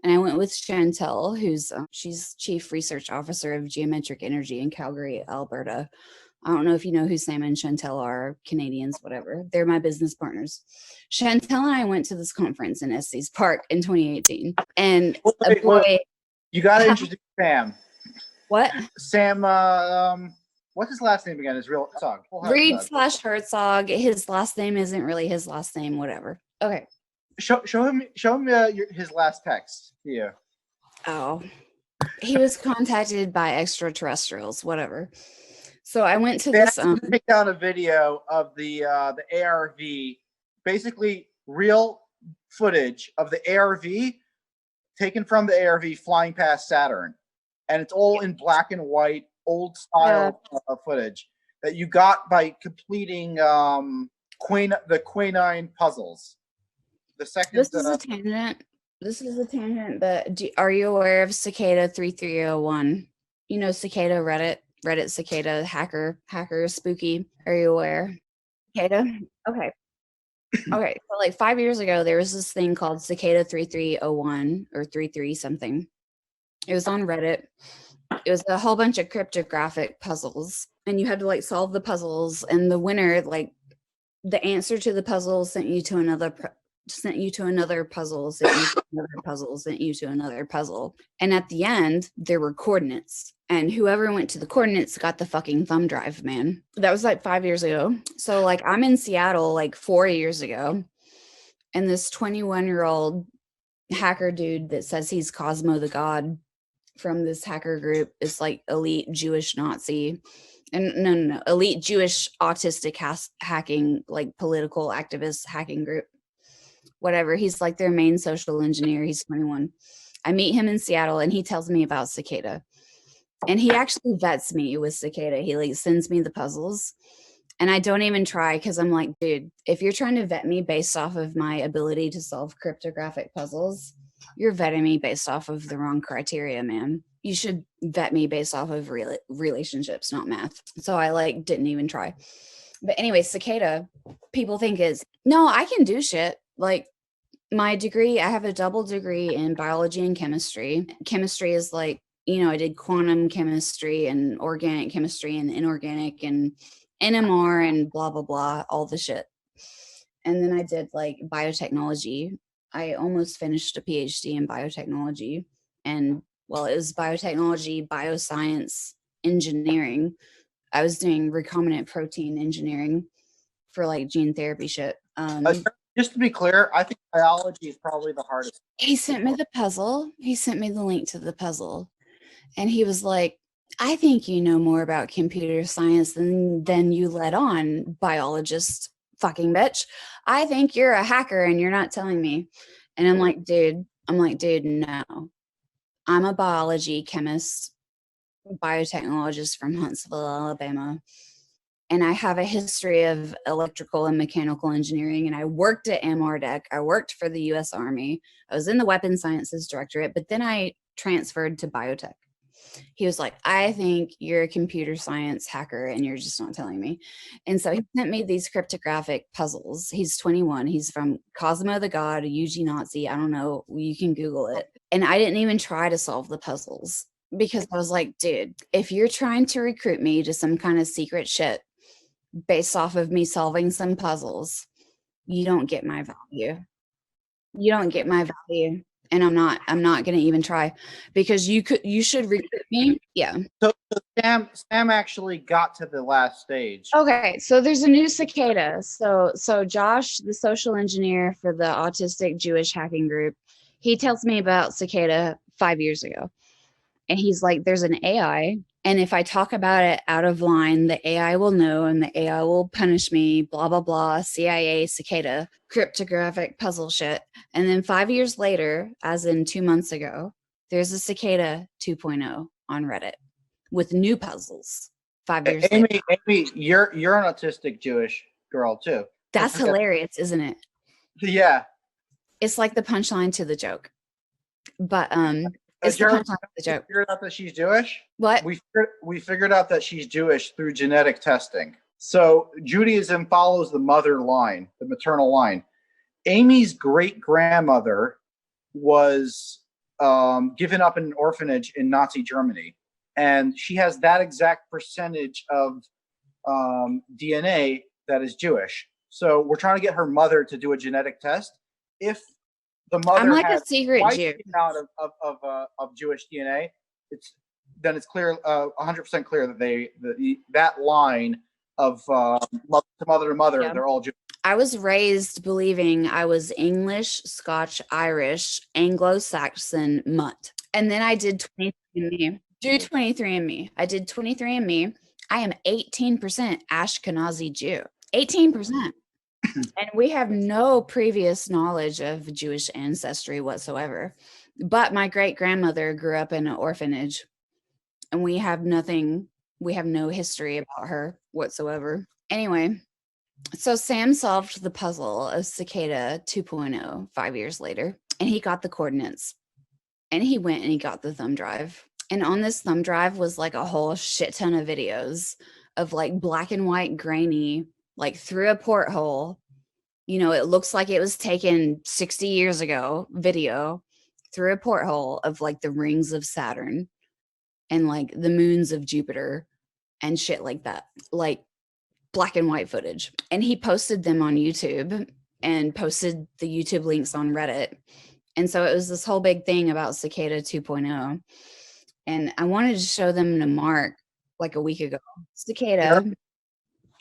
And I went with Chantel, who's she's chief research officer of geometric energy in Calgary, Alberta. I don't know if you know who Sam and Chantel are, Canadians, whatever. They're my business partners. Chantel and I went to this conference in Estes Park in 2018. And wait. You got to introduce Sam. What? Sam, what's his last name again? His real song. Reed/Hertzog. His last name isn't really his last name, whatever. Okay. Show him his last text to you. Oh. He was contacted by extraterrestrials, whatever. So I went to this take down a video of the ARV, basically real footage of the ARV taken from the ARV flying past Saturn. And it's all in black and white, old style footage that you got by completing the Quinine puzzles. The second. This is a tangent. But are you aware of Cicada 3301? You know Cicada Reddit Cicada hacker spooky. Are you aware? Cicada. Okay. Okay. So like 5 years ago, there was this thing called Cicada 3301 or 33 something. It was on Reddit. It was a whole bunch of cryptographic puzzles, and you had to like solve the puzzles, and the winner, like the answer to the puzzle sent you to another puzzle, sent you to another puzzle, sent you to another puzzle. And at the end, there were coordinates. And whoever went to the coordinates got the fucking thumb drive, man. That was like 5 years ago. So like I'm in Seattle like 4 years ago, and this 21-year-old hacker dude that says he's Cosmo the God from this hacker group is like elite Jewish Nazi. And no, elite Jewish autistic hacking, like political activist hacking group. Whatever. He's like their main social engineer. He's 21. I meet him in Seattle and he tells me about Cicada. And he actually vets me with Cicada. He like sends me the puzzles. And I don't even try because I'm like, dude, if you're trying to vet me based off of my ability to solve cryptographic puzzles, you're vetting me based off of the wrong criteria, man. You should vet me based off of relationships, not math. So I like didn't even try. But anyway, Cicada, people think no, I can do shit. Like my degree, I have a double degree in biology and chemistry. Chemistry is like, you know, I did quantum chemistry and organic chemistry and inorganic and NMR and blah, blah, blah, all the shit. And then I did like biotechnology. I almost finished a PhD in biotechnology. And well, it was biotechnology, bioscience, engineering. I was doing recombinant protein engineering for like gene therapy shit. Just to be clear, I think biology is probably the hardest. He sent me the puzzle. He sent me the link to the puzzle. And he was like, I think you know more about computer science than you let on, biologist fucking bitch. I think you're a hacker and you're not telling me. And I'm like, dude, no. I'm a biology chemist, biotechnologist from Huntsville, Alabama. And I have a history of electrical and mechanical engineering. And I worked at MRDEC. I worked for the U.S. Army. I was in the Weapons Sciences Directorate, but then I transferred to biotech. He was like, I think you're a computer science hacker and you're just not telling me. And so he sent me these cryptographic puzzles. He's 21. He's from Cosmo the God, a UG Nazi. I don't know. You can Google it. And I didn't even try to solve the puzzles because I was like, dude, if you're trying to recruit me to some kind of secret shit based off of me solving some puzzles, you don't get my value. You don't get my value. And I'm not going to even try because you should recruit me. Yeah. So Sam actually got to the last stage. Okay. So there's a new cicada. So Josh, the social engineer for the autistic Jewish hacking group, he tells me about cicada 5 years ago. And he's like, there's an AI. And if I talk about it out of line, the AI will know and the AI will punish me, blah, blah, blah, CIA, cicada, cryptographic puzzle shit. And then 5 years later, as in 2 months ago, there's a cicada 2.0 on Reddit with new puzzles 5 years later. Amy, you're an autistic Jewish girl too. That's hilarious, isn't it? Yeah. It's like the punchline to the joke. But it's the punchline to the joke. We figured out that she's Jewish? What? We figured out that she's Jewish through genetic testing. So Judaism follows the mother line, the maternal line. Amy's great-grandmother was given up in an orphanage in Nazi Germany. And she has that exact percentage of DNA that is Jewish. So we're trying to get her mother to do a genetic test. If the mother I'm like has a secret Jew out of Jewish DNA, then it's clear, 100% clear that that line of mother to mother, yeah, they're all Jewish. I was raised believing I was English, Scotch, Irish, Anglo-Saxon, mutt. And then I did 23andMe. I did 23andMe. I am 18% Ashkenazi Jew. 18%. And we have no previous knowledge of Jewish ancestry whatsoever. But my great-grandmother grew up in an orphanage. And we have no history about her whatsoever. Anyway, so Sam solved the puzzle of Cicada 2.0 5 years later, and he got the coordinates. And he went and he got the thumb drive. And on this thumb drive was like a whole shit ton of videos of like black and white grainy, like through a porthole. You know, it looks like it was taken 60 years ago, video through a porthole of like the rings of Saturn and like the moons of Jupiter and shit like that, like black and white footage. And he posted them on YouTube and posted the YouTube links on Reddit. And so it was this whole big thing about Cicada 2.0. And I wanted to show them to Mark like a week ago. Cicada.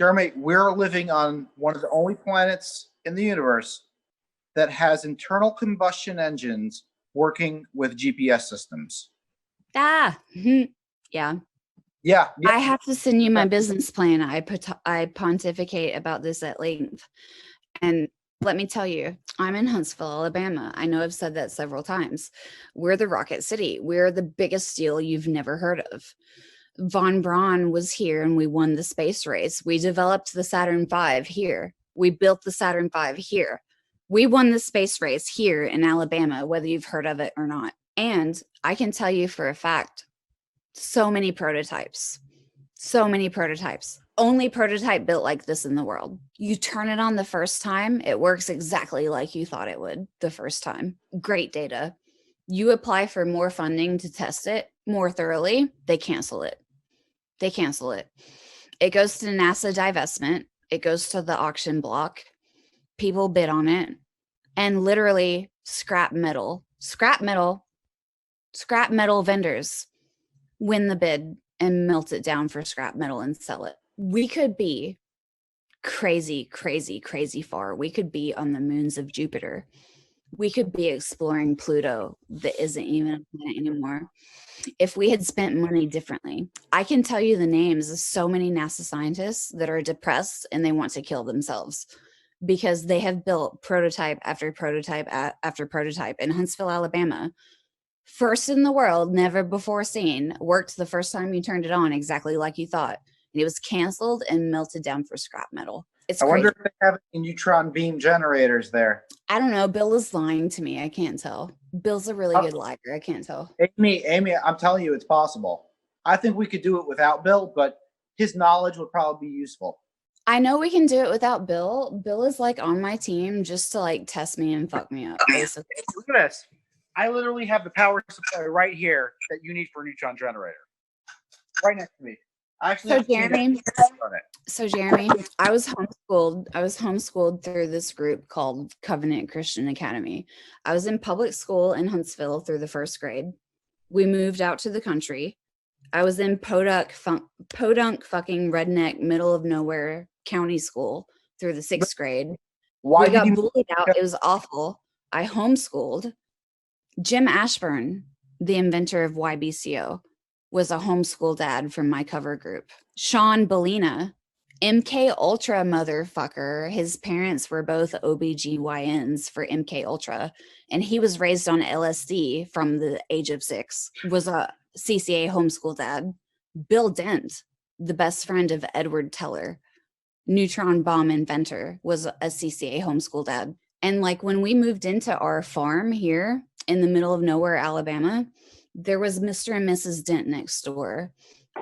Jeremy, we're living on one of the only planets in the universe that has internal combustion engines working with GPS systems. Yeah. I have to send you my business plan. I pontificate about this at length. And let me tell you, I'm in Huntsville, Alabama. I know I've said that several times. We're the Rocket City. We're the biggest steal you've never heard of. Von Braun was here and we won the space race. We developed the Saturn V here. We built the Saturn V here. We won the space race here in Alabama, whether you've heard of it or not. And I can tell you for a fact, so many prototypes. Only prototype built like this in the world. You turn it on the first time, it works exactly like you thought it would the first time. Great data. You apply for more funding to test it more thoroughly, they cancel it. It goes to NASA divestment. It goes to the auction block. People bid on it. And literally scrap metal vendors win the bid and melt it down for scrap metal and sell it. We could be crazy far. We could be on the moons of Jupiter. We could be exploring Pluto that isn't even a planet anymore if we had spent money differently. I can tell you the names of so many NASA scientists that are depressed and they want to kill themselves because they have built prototype after prototype after prototype in Huntsville, Alabama. First in the world, never before seen, worked the first time you turned it on exactly like you thought. And it was canceled and melted down for scrap metal. It's crazy. Wonder if they have any neutron beam generators there. I don't know. Bill is lying to me. I can't tell. Bill's a really good liar. I can't tell. Amy, I'm telling you, it's possible. I think we could do it without Bill, but his knowledge would probably be useful. I know we can do it without Bill. Bill is like on my team just to like test me and fuck me up, basically. Look at this. I literally have the power supply right here that you need for a neutron generator. Right next to me. So Jeremy, I was homeschooled. I was homeschooled through this group called Covenant Christian Academy. I was in public school in Huntsville through the 1st grade. We moved out to the country. I was in podunk fucking redneck middle of nowhere county school through the 6th grade. We got bullied out. It was awful. I homeschooled. Jim Ashburn, the inventor of YBCO, was a homeschool dad from my cover group. Sean Bellina, MK Ultra motherfucker. His parents were both OBGYNs for MK Ultra, and he was raised on LSD from the age of 6, was a CCA homeschool dad. Bill Dent, the best friend of Edward Teller, neutron bomb inventor, was a CCA homeschool dad. And like when we moved into our farm here in the middle of nowhere, Alabama, there was Mr. and Mrs. Dent next door,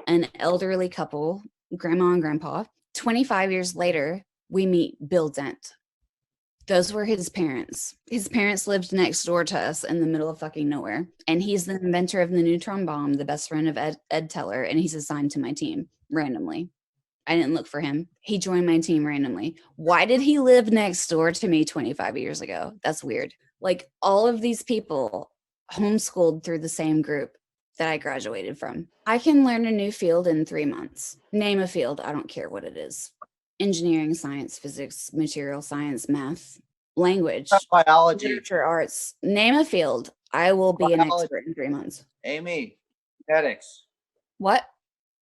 an elderly couple, grandma and grandpa. 25 years later, we meet Bill Dent. Those were his parents. His parents lived next door to us in the middle of fucking nowhere. And he's the inventor of the neutron bomb, the best friend of Ed Teller, and he's assigned to my team randomly. I didn't look for him. He joined my team randomly. Why did he live next door to me 25 years ago? That's weird. Like all of these people homeschooled through the same group that I graduated from. I can learn a new field in 3 months. Name a field. I don't care what it is. Engineering, science, physics, material science, math, language, biology, literature, arts. Name a field. I will be an expert in 3 months. Amy, genetics. What?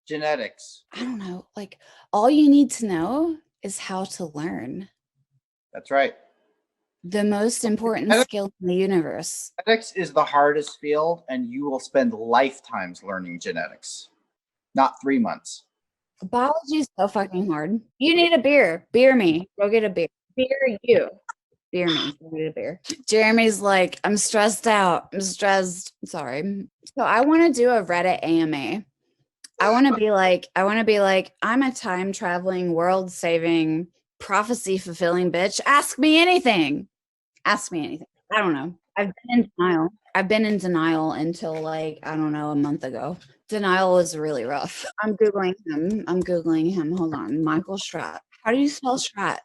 Genetics. I don't know. Like all you need to know is how to learn. That's right. The most important skill in the universe. Genetics is the hardest field, and you will spend lifetimes learning genetics, not 3 months. Biology is so fucking hard. You need a beer. Beer me. Go get a beer. Beer you. Beer me. Go get a beer. Jeremy's like, I'm stressed out. I'm stressed. Sorry. So I want to do a Reddit AMA. I want to be like, I'm a time traveling, world saving, prophecy fulfilling bitch. Ask me anything. Ask me anything. I don't know. I've been in denial until like, I don't know, a month ago. Denial was really rough. I'm Googling him. Hold on. Michael Stratt. How do you spell Stratt?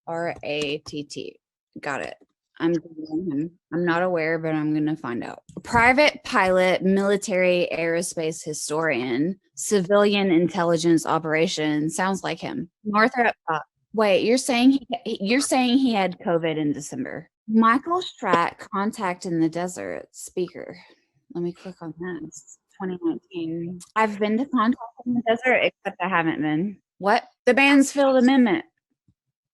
R-A-T-T. Got it. I'm Googling him. I'm not aware, but I'm going to find out. Private pilot, military aerospace historian, civilian intelligence operation. Sounds like him. Northrop. Wait, you're saying he had COVID in December. Michael Stratt, Contact in the Desert, speaker. Let me click on this. 2019. I've been to Contact in the Desert, except I haven't been. What? The Mansfield Amendment.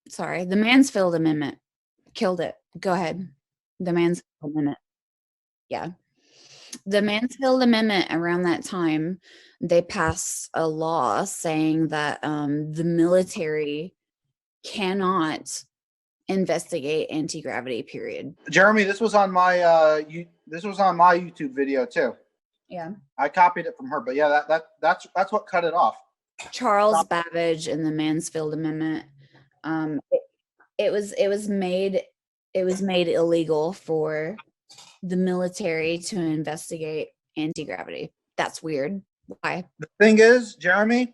Sorry, the Mansfield Amendment. Killed it. Go ahead. The Mansfield Amendment. Yeah. The Mansfield Amendment, around that time, they passed a law saying that the military cannot investigate anti-gravity, period. Jeremy, this was on my YouTube video too. Yeah. I copied it from her, but yeah, that's what cut it off. Charles Babbage and the Mansfield Amendment. It was made illegal for the military to investigate anti-gravity. That's weird. Why? The thing is, Jeremy,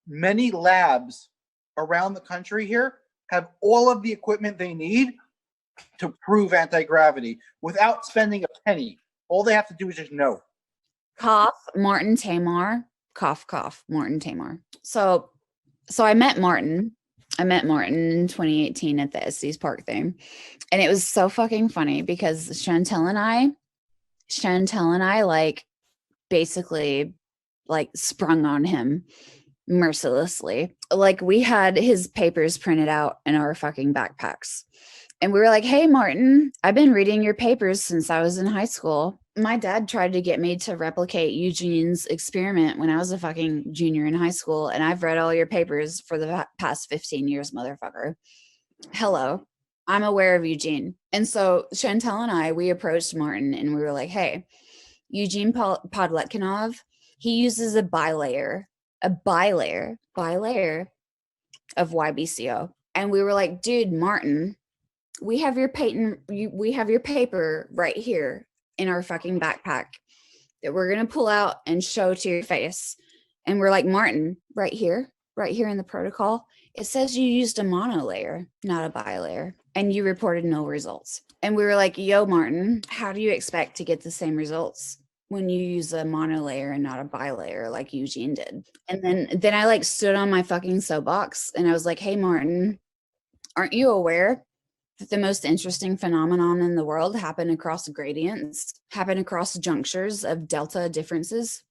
many labs around the country here have all of the equipment they need to prove anti-gravity without spending a penny. All they have to do is just know. Cough, Martin Tajmar. Cough, cough, Martin Tajmar. So I met Martin. In 2018 at the Estes Park thing. And it was so fucking funny because Chantel and I like basically like sprung on him mercilessly. Like we had his papers printed out in our fucking backpacks. And we were like, hey, Martin, I've been reading your papers since I was in high school. My dad tried to get me to replicate Eugene's experiment when I was a fucking junior in high school. And I've read all your papers for the past 15 years, motherfucker. Hello. I'm aware of Eugene. And so Chantel and I, we approached Martin and we were like, hey, Eugene Podletkinov, he uses a bilayer of YBCO. And we were like, dude, Martin, we have your we have your paper right here in our fucking backpack that we're going to pull out and show to your face. And we're like, Martin, right here in the protocol, it says you used a monolayer, not a bilayer, and you reported no results. And we were like, yo, Martin, how do you expect to get the same results when you use a monolayer and not a bilayer like Eugene did? And then I like stood on my fucking soapbox and I was like, hey, Martin, aren't you aware that the most interesting phenomenon in the world happen across gradients, happen across junctures of delta differences?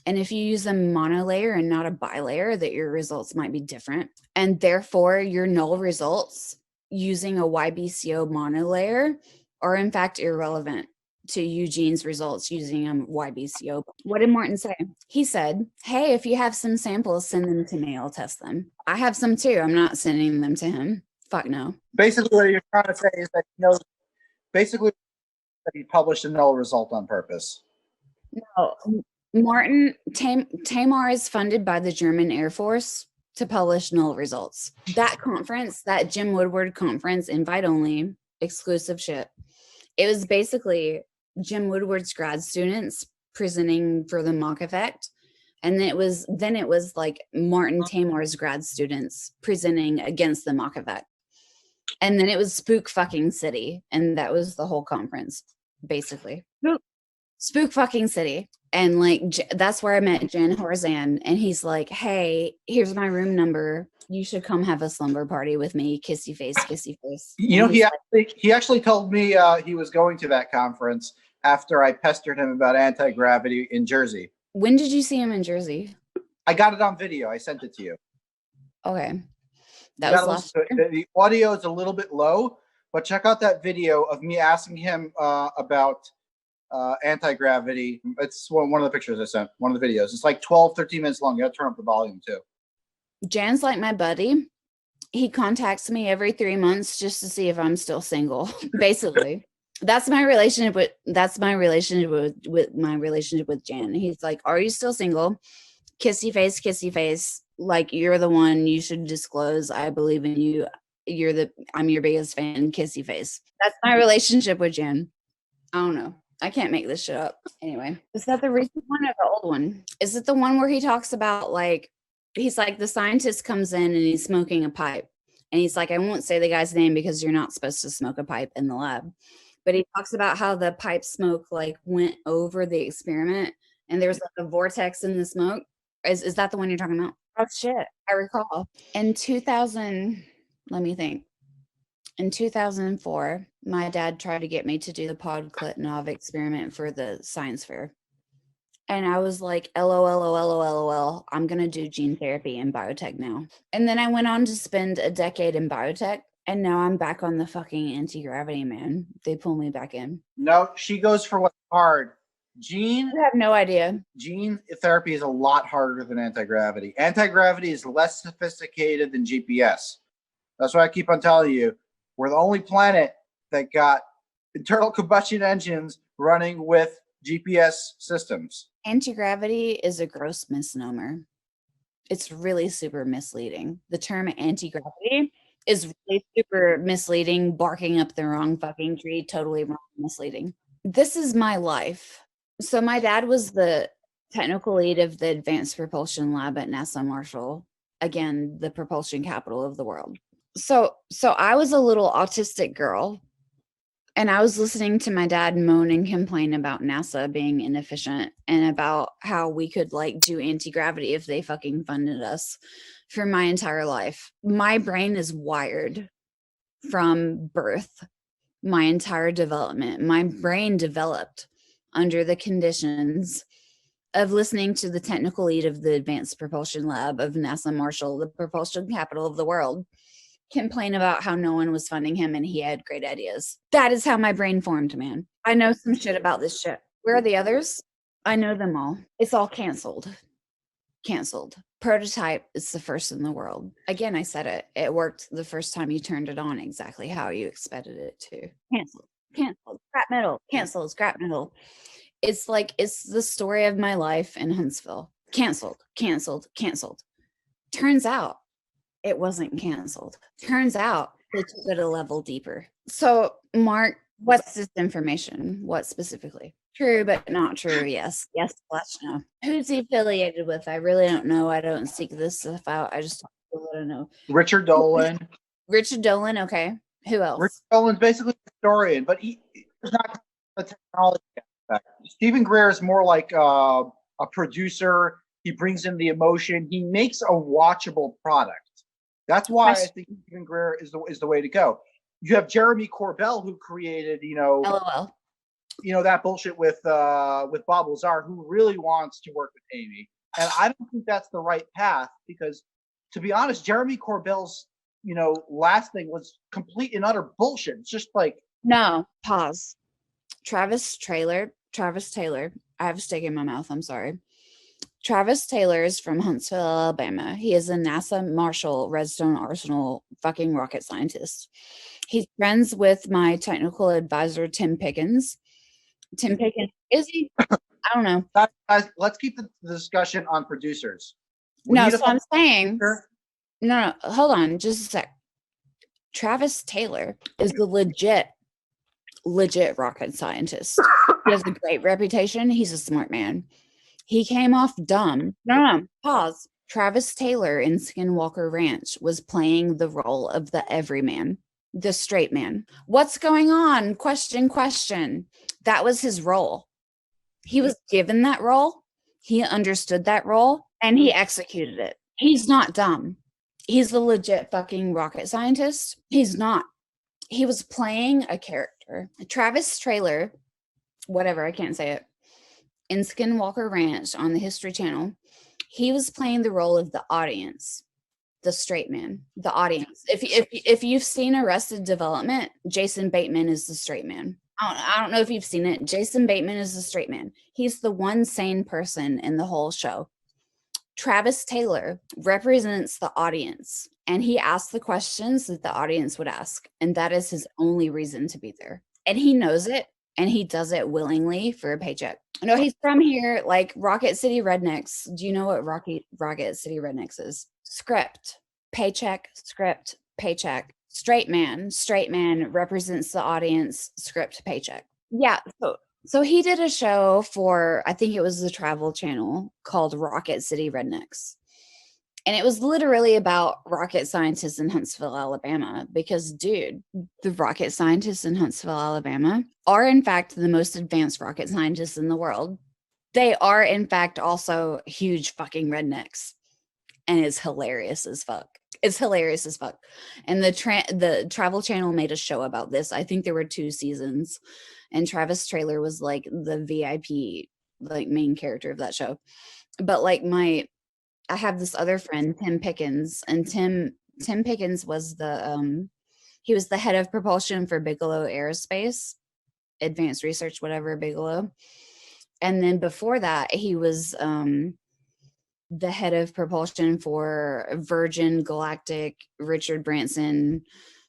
And if you use a monolayer and not a bilayer, that your results might be different. And therefore, your null results using a YBCO monolayer are in fact irrelevant to Eugene's results using a YBCO. What did Martin say? He said, hey, if you have some samples, send them to me. I'll test them. I have some too. I'm not sending them to him. Fuck no. Basically, what you're trying to say is that basically that he published a null result on purpose. No, Martin Tajmar is funded by the German Air Force to publish null results. That conference, that Jim Woodward conference, invite only, exclusive shit. It was basically Jim Woodward's grad students presenting for the mock effect. And then it was like Martin Tajmar's grad students presenting against the mock effect. And then it was Spook fucking City. And that was the whole conference, basically. Spook fucking City. And like, that's where I met Jan Harzan. And he's like, hey, here's my room number. You should come have a slumber party with me. Kissy face, kissy face. You know, he actually told me he was going to that conference after I pestered him about anti-gravity in Jersey. When did you see him in Jersey? I got it on video. I sent it to you. Okay. That was last year. The audio is a little bit low, but check out that video of me asking him about anti-gravity. It's one of the pictures I sent, one of the videos. It's like 12, 13 minutes long. You gotta turn up the volume too. Jan's like my buddy. He contacts me every 3 months just to see if I'm still single. Basically, that's my relationship with Jan. He's like, "Are you still single?" Kissy face. Like, you're the one. You should disclose. I believe in you. I'm your biggest fan. Kissy face. That's my relationship with Jan. I don't know. I can't make this shit up. Anyway, is that the recent one or the old one? Is it the one where he talks about like? He's like, the scientist comes in and he's smoking a pipe. And he's like, I won't say the guy's name because you're not supposed to smoke a pipe in the lab. But he talks about how the pipe smoke like went over the experiment and there's like a vortex in the smoke. Is that the one you're talking about? Oh shit, I recall. In 2000, let me think. In 2004, my dad tried to get me to do the Podkletnov experiment for the science fair. And I was like, LOL, I'm going to do gene therapy and biotech now. And then I went on to spend a decade in biotech. And now I'm back on the fucking anti-gravity, man. They pull me back in. No, she goes for what's hard. Gene? I have no idea. Gene therapy is a lot harder than anti-gravity. Anti-gravity is less sophisticated than GPS. That's why I keep on telling you, we're the only planet that got internal combustion engines running with GPS systems. Anti-gravity is a gross misnomer. It's really super misleading. The term anti-gravity is really super misleading, barking up the wrong fucking tree, totally wrong, misleading. This is my life. So my dad was the technical lead of the Advanced Propulsion Lab at NASA Marshall, again, the propulsion capital of the world. So I was a little autistic girl. And I was listening to my dad moan and complain about NASA being inefficient and about how we could like do anti-gravity if they fucking funded us for my entire life. My brain is wired from birth, my entire development. My brain developed under the conditions of listening to the technical lead of the Advanced Propulsion Lab of NASA Marshall, the propulsion capital of the world, complain about how no one was funding him and he had great ideas. That is how my brain formed, man. I know some shit about this shit. Where are the others? I know them all. It's all canceled. canceled. Prototype is the first in the world. Again, I said it. It worked the first time you turned it on exactly how you expected it to. Canceled, canceled, scrap metal, canceled, scrap metal. It's like, it's the story of my life in Huntsville. Canceled, canceled, canceled. Turns out it wasn't canceled. Turns out they took it a level deeper. So, Mark, what's this information? What specifically? True, but not true. Yes. Yes, no. Who's he affiliated with? I really don't know. I don't seek this stuff out. I just don't know. Richard Dolan. Richard Dolan, okay. Who else? Richard Dolan's basically a historian, but he's not a technology aspect. Stephen Greer is more like a producer. He brings in the emotion. He makes a watchable product. That's why I think Stephen Greer is the way to go. You have Jeremy Corbell, who created, LOL. That bullshit with Bob Lazar, who really wants to work with Amy. And I don't think that's the right path because, to be honest, Jeremy Corbell's, last thing was complete and utter bullshit. It's just like, no, pause. Travis Taylor. I have a steak in my mouth. I'm sorry. Travis Taylor is from Huntsville, Alabama. He is a NASA Marshall Redstone Arsenal fucking rocket scientist. He's friends with my technical advisor, Tim Pickens. Tim Pickens, is he? I don't know. Guys, let's keep the discussion on producers. No, so I'm saying, no, hold on, just a sec. Travis Taylor is the legit rocket scientist. He has a great reputation. He's a smart man. He came off dumb. No, pause. Travis Taylor in Skinwalker Ranch was playing the role of the everyman, the straight man. What's going on? Question. That was his role. He was given that role. He understood that role and he executed it. He's not dumb. He's the legit fucking rocket scientist. He's not. He was playing a character. Travis Taylor, whatever, I can't say it, in Skinwalker Ranch on the History Channel, he was playing the role of the audience, the straight man, the audience. If you've seen Arrested Development, Jason Bateman is the straight man. I don't know if you've seen it. Jason Bateman is the straight man. He's the one sane person in the whole show. Travis Taylor represents the audience, and he asks the questions that the audience would ask, and that is his only reason to be there. And he knows it, and he does it willingly for a paycheck. No, he's from here, like Rocket City Rednecks. Do you know what Rocket City Rednecks is? Script, paycheck, script, paycheck. Straight man represents the audience, script, paycheck. Yeah, so he did a show for, I think it was the Travel Channel, called Rocket City Rednecks. And it was literally about rocket scientists in Huntsville, Alabama, because, dude, the rocket scientists in Huntsville, Alabama are, in fact, the most advanced rocket scientists in the world. They are, in fact, also huge fucking rednecks. And it's hilarious as fuck. It's hilarious as fuck. And the Travel Channel made a show about this. I think there were 2 seasons. And Travis Taylor was like the VIP, like main character of that show. But like I have this other friend, Tim Pickens, and Tim Pickens was he was the head of propulsion for Bigelow Aerospace, advanced research, whatever, Bigelow. And then before that, he was the head of propulsion for Virgin Galactic, Richard Branson,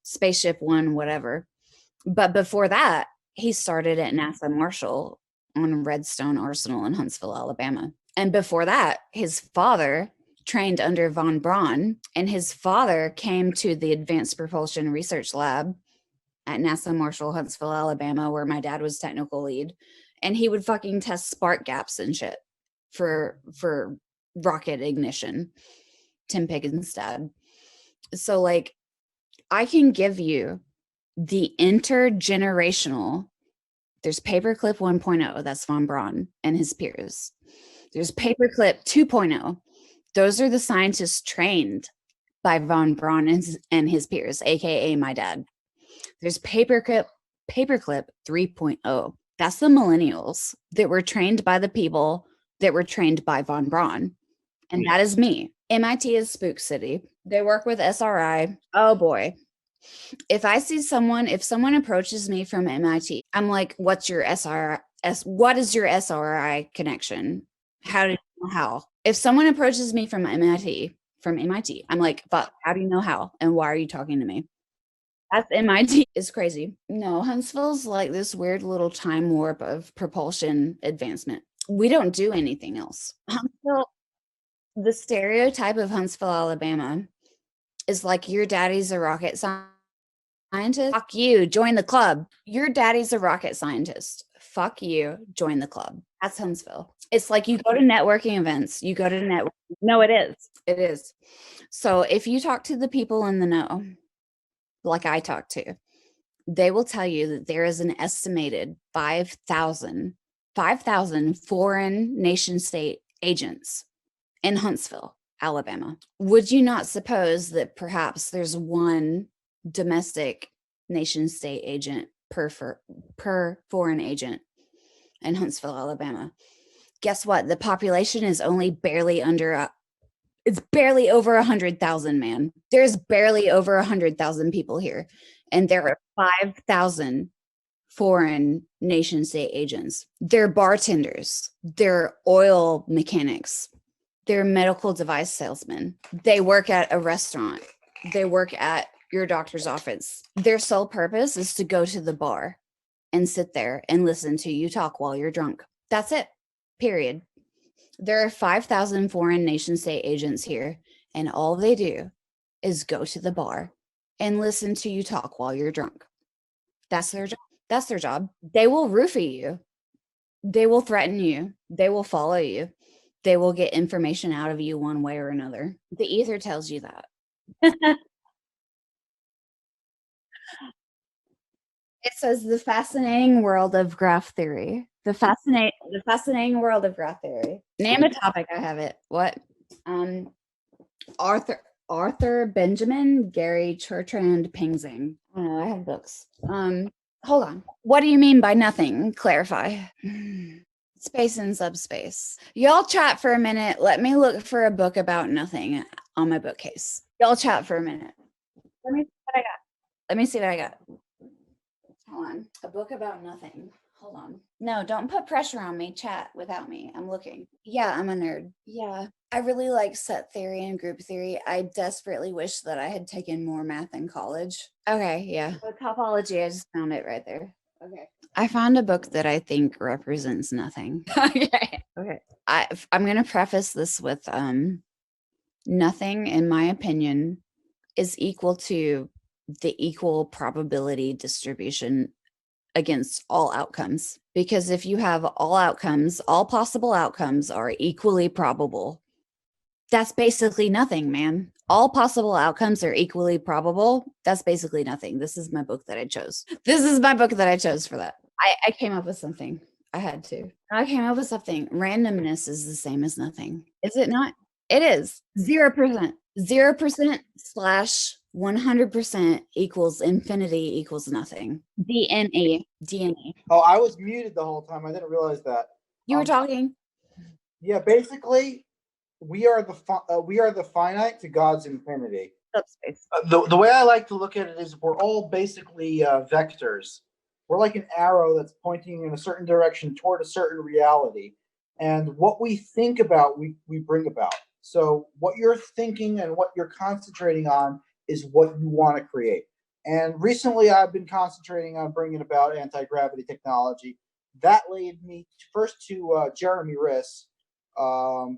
Spaceship One, whatever. But before that, he started at NASA Marshall on Redstone Arsenal in Huntsville, Alabama. And before that, his father trained under von Braun, and his father came to the Advanced Propulsion Research Lab at NASA Marshall, Huntsville, Alabama, where my dad was technical lead. And he would fucking test spark gaps and shit for rocket ignition. Tim Pickens' dad. So like, I can give you the intergenerational. There's Paperclip 1.0, that's von Braun and his peers. There's Paperclip 2.0. Those are the scientists trained by von Braun and his peers, aka my dad. There's Paperclip 3.0. That's the millennials that were trained by the people that were trained by von Braun. And that is me. MIT is Spook City. They work with SRI. Oh boy. If someone approaches me from MIT, I'm like, what is your SRI connection? How? If someone approaches me from MIT, I'm like, but how do you know Hal? And why are you talking to me? That's MIT. Is crazy. No, Huntsville's like this weird little time warp of propulsion advancement. We don't do anything else. Huntsville, the stereotype of Huntsville, Alabama is like your daddy's a rocket scientist. Fuck you, join the club. Your daddy's a rocket scientist. Fuck you, join the club. That's Huntsville. It's like you go to networking events. You go to network. No, it is. It is. So if you talk to the people in the know, like I talk to, they will tell you that there is an estimated 5,000 foreign nation state agents in Huntsville, Alabama. Would you not suppose that perhaps there's one domestic nation state agent per foreign agent in Huntsville, Alabama? Guess what? The population is only barely it's barely over 100,000, man. There's barely over 100,000 people here. And there are 5,000 foreign nation state agents. They're bartenders. They're oil mechanics. They're medical device salesmen. They work at a restaurant. They work at your doctor's office. Their sole purpose is to go to the bar and sit there and listen to you talk while you're drunk. That's it. Period. There are 5,000 foreign nation state agents here, and all they do is go to the bar and listen to you talk while you're drunk. That's their job. That's their job. They will roofie you. They will threaten you. They will follow you. They will get information out of you one way or another. The ether tells you that. It says the fascinating world of graph theory. The fascinating world of graph theory. Name a topic. I have it. What? Arthur Benjamin, Gary Churtrand Pingzing. I don't know. I have books. Hold on. What do you mean by nothing? Clarify. Space and subspace. Y'all chat for a minute. Let me look for a book about nothing on my bookcase. Y'all chat for a minute. Let me see what I got. Let me see what I got. Hold on. A book about nothing. Hold on. No, don't put pressure on me. Chat without me. I'm looking. Yeah, I'm a nerd. Yeah. I really like set theory and group theory. I desperately wish that I had taken more math in college. Okay, yeah. Topology, I just found it right there. Okay. I found a book that I think represents nothing. Okay. Okay. I'm going to preface this with nothing, in my opinion, is equal to the equal probability distribution against all outcomes. Because if you have all outcomes, all possible outcomes are equally probable. That's basically nothing, man. All possible outcomes are equally probable. That's basically nothing. This is my book that I chose. This is my book that I chose for that. I came up with something. I had to. I came up with something. Randomness is the same as nothing. Is it not? It is. 0%. 0% slash 100% equals infinity equals nothing. DNA. DNA. Oh, I was muted the whole time. I didn't realize that. You were talking. Yeah, basically, we are the finite to God's infinity. Subspace. The way I like to look at it is we're all basically vectors. We're like an arrow that's pointing in a certain direction toward a certain reality. And what we think about, we bring about. So what you're thinking and what you're concentrating on is what you want to create. And recently I've been concentrating on bringing about anti-gravity technology. That led me first to Jeremy Riss,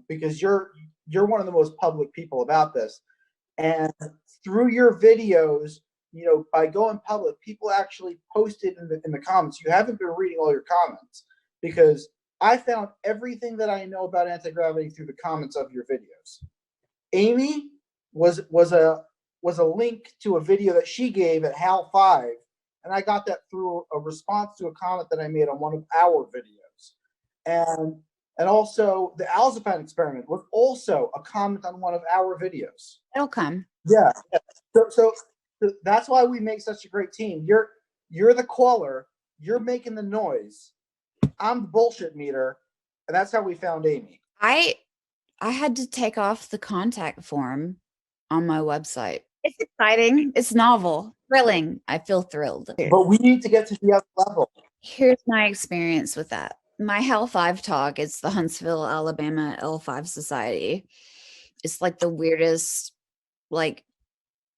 because you're one of the most public people about this. And through your videos, you know, by going public, people actually posted in the comments. You haven't been reading all your comments because I found everything that I know about anti-gravity through the comments of your videos. Amy was a link to a video that she gave at Hal 5, and I got that through a response to a comment that I made on one of our videos. And also the Alzapine experiment was also a comment on one of our videos. It'll come. Yeah. So that's why we make such a great team. You're the caller. You're making the noise. I'm the bullshit meter, and that's how we found Amy. I had to take off the contact form on my website. It's exciting. It's novel, thrilling. I feel thrilled. But we need to get to the other level. Here's my experience with that. My Hal 5 talk, it's the Huntsville, Alabama L5 Society. It's like the weirdest, like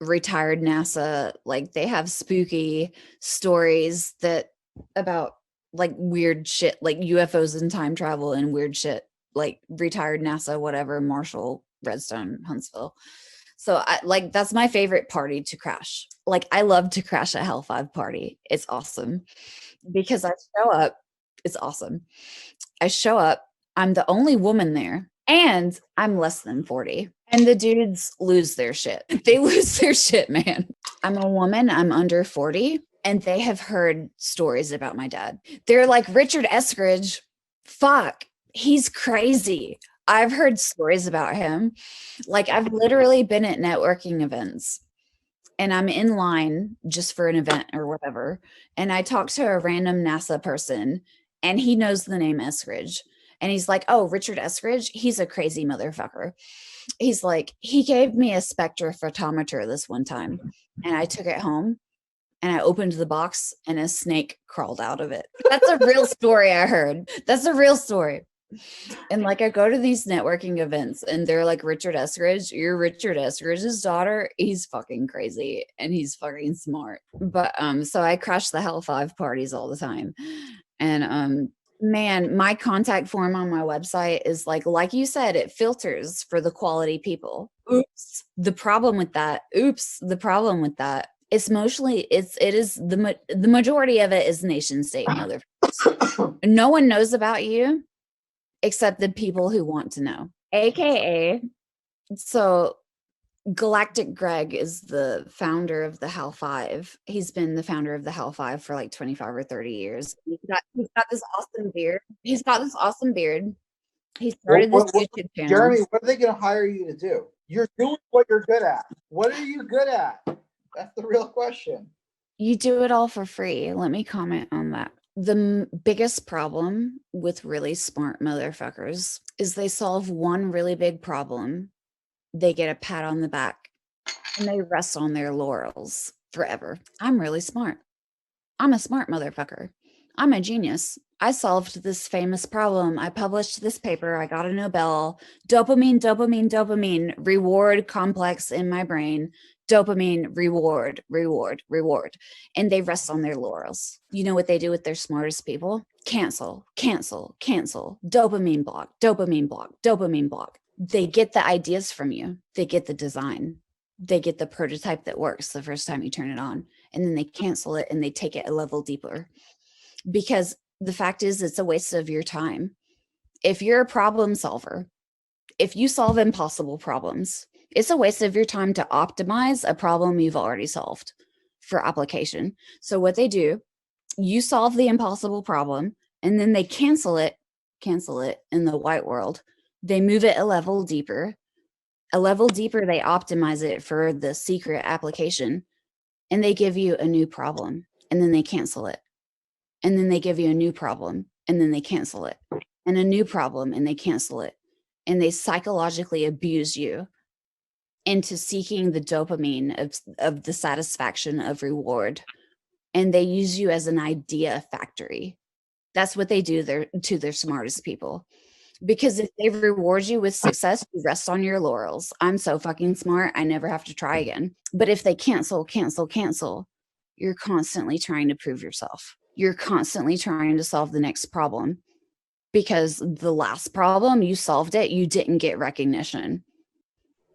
retired NASA, like they have spooky stories that about like weird shit, like UFOs and time travel and weird shit, like retired NASA, whatever, Marshall, Redstone, Huntsville. So I like that's my favorite party to crash. Like I love to crash a Hell 5 party. It's awesome because I show up. It's awesome. I show up. I'm the only woman there, and I'm less than 40. And the dudes lose their shit. They lose their shit, man. I'm a woman. I'm under 40, and they have heard stories about my dad. They're like, Richard Eskridge, fuck, he's crazy. I've heard stories about him. Like, I've literally been at networking events and I'm in line just for an event or whatever. And I talk to a random NASA person and he knows the name Eskridge. And he's like, oh, Richard Eskridge, he's a crazy motherfucker. He's like, he gave me a spectrophotometer this one time and I took it home and I opened the box and a snake crawled out of it. That's a real story I heard. That's a real story. And like I go to these networking events and they're like, Richard Eskridge, you're Richard Eskridge's daughter. He's fucking crazy and he's fucking smart. But so I crash the Hell 5 parties all the time. And man, my contact form on my website is like you said, it filters for the quality people. Oops. The problem with that, it's mostly it is the majority of it is nation state motherfuckers. No one knows about you except the people who want to know. AKA, so Galactic Greg is the founder of the Hal 5. He's been the founder of the Hal 5 for like 25 or 30 years. He's got this awesome beard. He started this YouTube channel. Jeremy, what are they going to hire you to do? You're doing what you're good at. What are you good at? That's the real question. You do it all for free. Let me comment on that. The biggest problem with really smart motherfuckers is they solve one really big problem. They get a pat on the back and they rest on their laurels forever. I'm really smart. I'm a smart motherfucker. I'm a genius. I solved this famous problem. I published this paper. I got a Nobel. Dopamine, reward complex in my brain. Dopamine, reward. And they rest on their laurels. You know what they do with their smartest people? Cancel. Dopamine block. They get the ideas from you. They get the design. They get the prototype that works the first time you turn it on. And then they cancel it and they take it a level deeper. Because the fact is, it's a waste of your time. If you're a problem solver, if you solve impossible problems, it's a waste of your time to optimize a problem you've already solved for application. So what they do, you solve the impossible problem and then they cancel it in the white world. They move it a level deeper. They optimize it for the secret application and they give you a new problem and then they cancel it. And then they give you a new problem and then they cancel it and a new problem and they cancel it. And they psychologically abuse you into seeking the dopamine of the satisfaction of reward. And they use you as an idea factory. That's what they do to their smartest people. Because if they reward you with success, you rest on your laurels. I'm so fucking smart, I never have to try again. But if they cancel, you're constantly trying to prove yourself. You're constantly trying to solve the next problem. Because the last problem, you solved it, you didn't get recognition.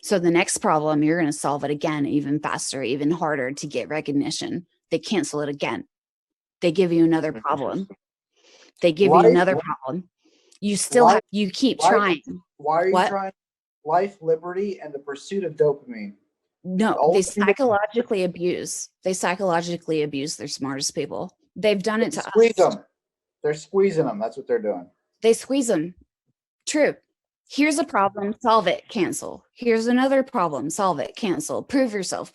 So the next problem, you're going to solve it again, even faster, even harder to get recognition. They cancel it again. They give you another problem. You still you keep trying. Why are you trying life, liberty, and the pursuit of dopamine? No, they psychologically abuse their smartest people. They've done it to us. They're squeezing them. That's what they're doing. They squeeze them. True. Here's a problem, solve it, cancel. Here's another problem, solve it, cancel. Prove yourself.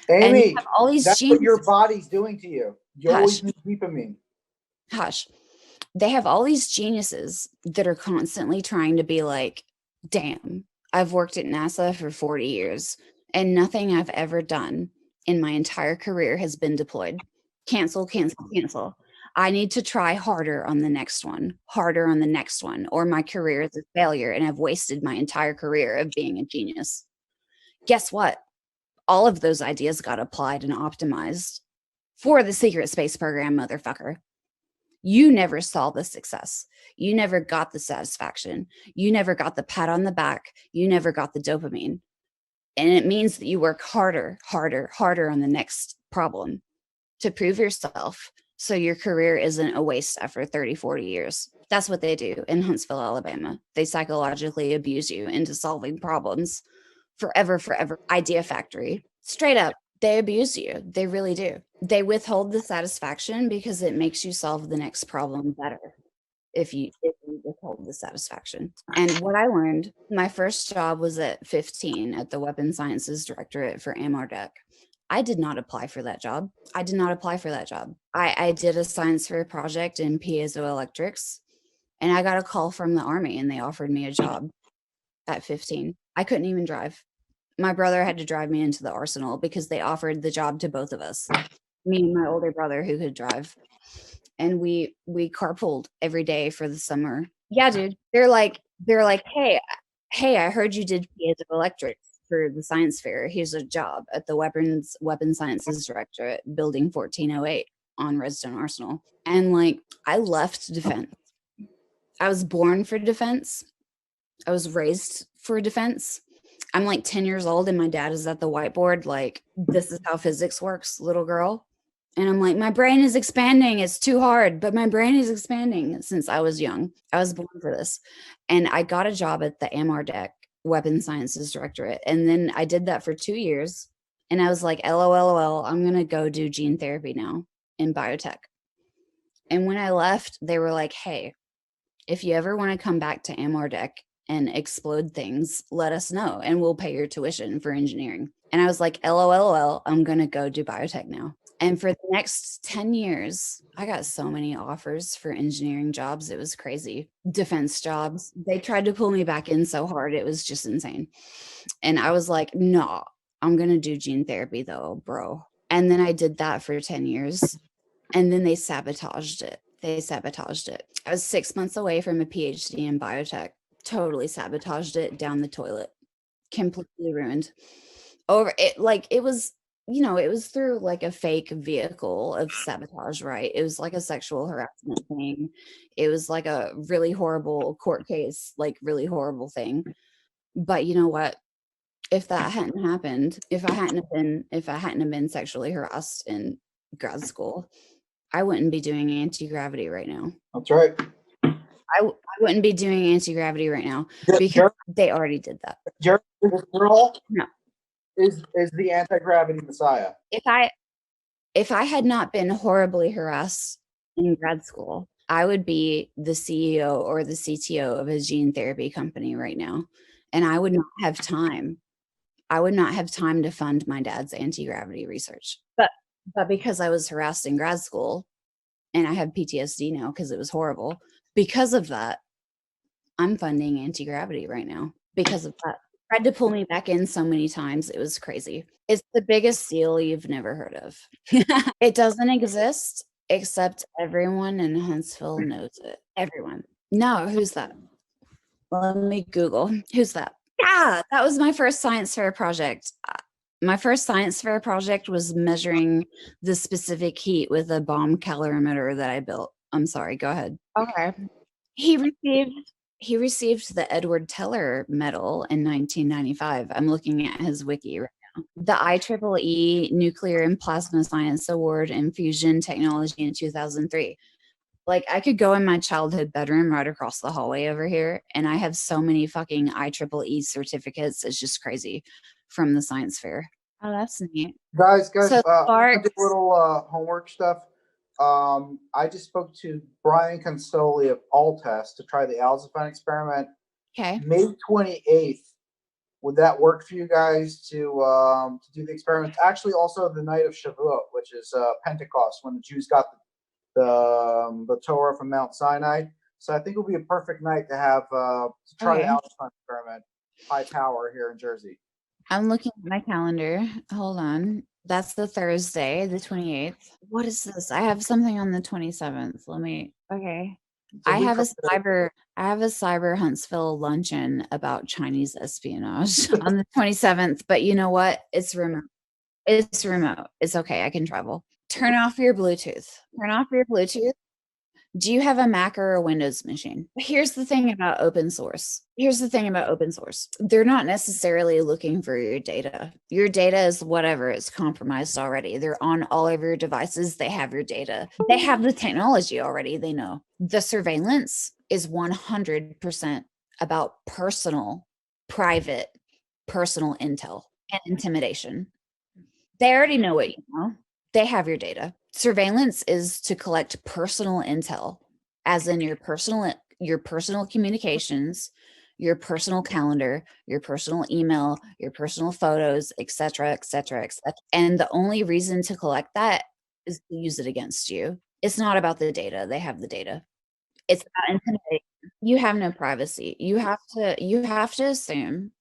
Amy, all these that's what your body's doing to you. You always need dopamine. Hush. They have all these geniuses that are constantly trying to be like, damn, I've worked at NASA for 40 years and nothing I've ever done in my entire career has been deployed. Cancel. I need to try harder on the next one, or my career is a failure and I've wasted my entire career of being a genius. Guess what? All of those ideas got applied and optimized for the secret space program, motherfucker. You never saw the success. You never got the satisfaction. You never got the pat on the back. You never got the dopamine. And it means that you work harder on the next problem to prove yourself so your career isn't a waste after 30, 40 years. That's what they do in Huntsville, Alabama. They psychologically abuse you into solving problems forever. Idea factory. Straight up, they abuse you. They really do. They withhold the satisfaction because it makes you solve the next problem better if you withhold the satisfaction. And what I learned, my first job was at 15 at the Weapons Sciences Directorate for AMRDEC. I did not apply for that job. I did a science fair project in piezoelectrics, and I got a call from the Army, and they offered me a job at 15. I couldn't even drive. My brother had to drive me into the arsenal because they offered the job to both of us, me and my older brother who could drive. And we carpooled every day for the summer. Yeah, dude. They're like, hey, I heard you did piezoelectrics for the science fair. Here's a job at the Weapons Sciences Directorate, Building 1408 on Redstone Arsenal. And like, I left defense. I was born for defense. I was raised for defense. I'm like 10 years old and my dad is at the whiteboard like, this is how physics works, little girl. And I'm like, my brain is expanding. It's too hard, but my brain is expanding since I was young. I was born for this. And I got a job at the AMRDEC, Weapons Sciences Directorate. And then I did that for 2 years. And I was like, LOL, I'm going to go do gene therapy now in biotech. And when I left, they were like, hey, if you ever want to come back to AMRDEC and explode things, let us know and we'll pay your tuition for engineering. And I was like, LOL, I'm going to go do biotech now. And for the next 10 years, I got so many offers for engineering jobs. It was crazy. Defense jobs. They tried to pull me back in so hard. It was just insane. And I was like, no, I'm going to do gene therapy though, bro. And then I did that for 10 years. And then they sabotaged it. I was 6 months away from a PhD in biotech. Totally sabotaged it down the toilet. Completely ruined. It was, it was through like a fake vehicle of sabotage, right? It was like a sexual harassment thing. It was like a really horrible court case, like really horrible thing. But you know what? If that hadn't happened, if I hadn't have been sexually harassed in grad school, I wouldn't be doing anti-gravity right now. That's right. I wouldn't be doing anti-gravity right now because they already did that. Jerry, this girl No. is the anti-gravity messiah. If I had not been horribly harassed in grad school, I would be the CEO or the CTO of a gene therapy company right now. And I would not have time. I would not have time to fund my dad's anti-gravity research. But because I was harassed in grad school and I have PTSD now because it was horrible, because of that, I'm funding anti-gravity right now because of that. Tried to pull me back in so many times. It was crazy. It's the biggest deal you've never heard of. It doesn't exist except everyone in Huntsville knows it. Everyone. No, who's that? Let me Google. Who's that? Yeah, that was my first science fair project. My first science fair project was measuring the specific heat with a bomb calorimeter that I built. I'm sorry, go ahead. Okay. He received the Edward Teller Medal in 1995. I'm looking at his wiki right now. The IEEE Nuclear and Plasma Science Award in Fusion Technology in 2003. Like, I could go in my childhood bedroom right across the hallway over here, and I have so many fucking IEEE certificates. It's just crazy from the science fair. Oh, that's neat. Guys, So I did a little homework stuff. I just spoke to Brian Consoli of Altest to try the Alzapine experiment. Okay. May 28th. Would that work for you guys to do the experiment? Actually, also the night of Shavuot, which is Pentecost, when the Jews got the Torah from Mount Sinai. So I think it would be a perfect night to have to try the Alzapine experiment, high power here in Jersey. I'm looking at my calendar. Hold on. That's the Thursday, the 28th. What is this? I have something on the 27th. Okay. I have a cyber Huntsville luncheon about Chinese espionage on the 27th, but you know what? It's remote. It's remote. It's okay. I can travel. Turn off your Bluetooth. Turn off your Bluetooth. Do you have a Mac or a Windows machine? Here's the thing about open source. They're not necessarily looking for your data. Your data is whatever, it's compromised already. They're on all of your devices. They have your data. They have the technology already. They know. The surveillance is 100% about private, personal intel and intimidation. They already know what you know. They have your data. Surveillance is to collect personal intel, as in your personal communications, your personal calendar, your personal email, your personal photos, etc., etc., etc. And the only reason to collect that is to use it against you. It's not about the data. They have the data. It's about intimidation. You have no privacy. You have to assume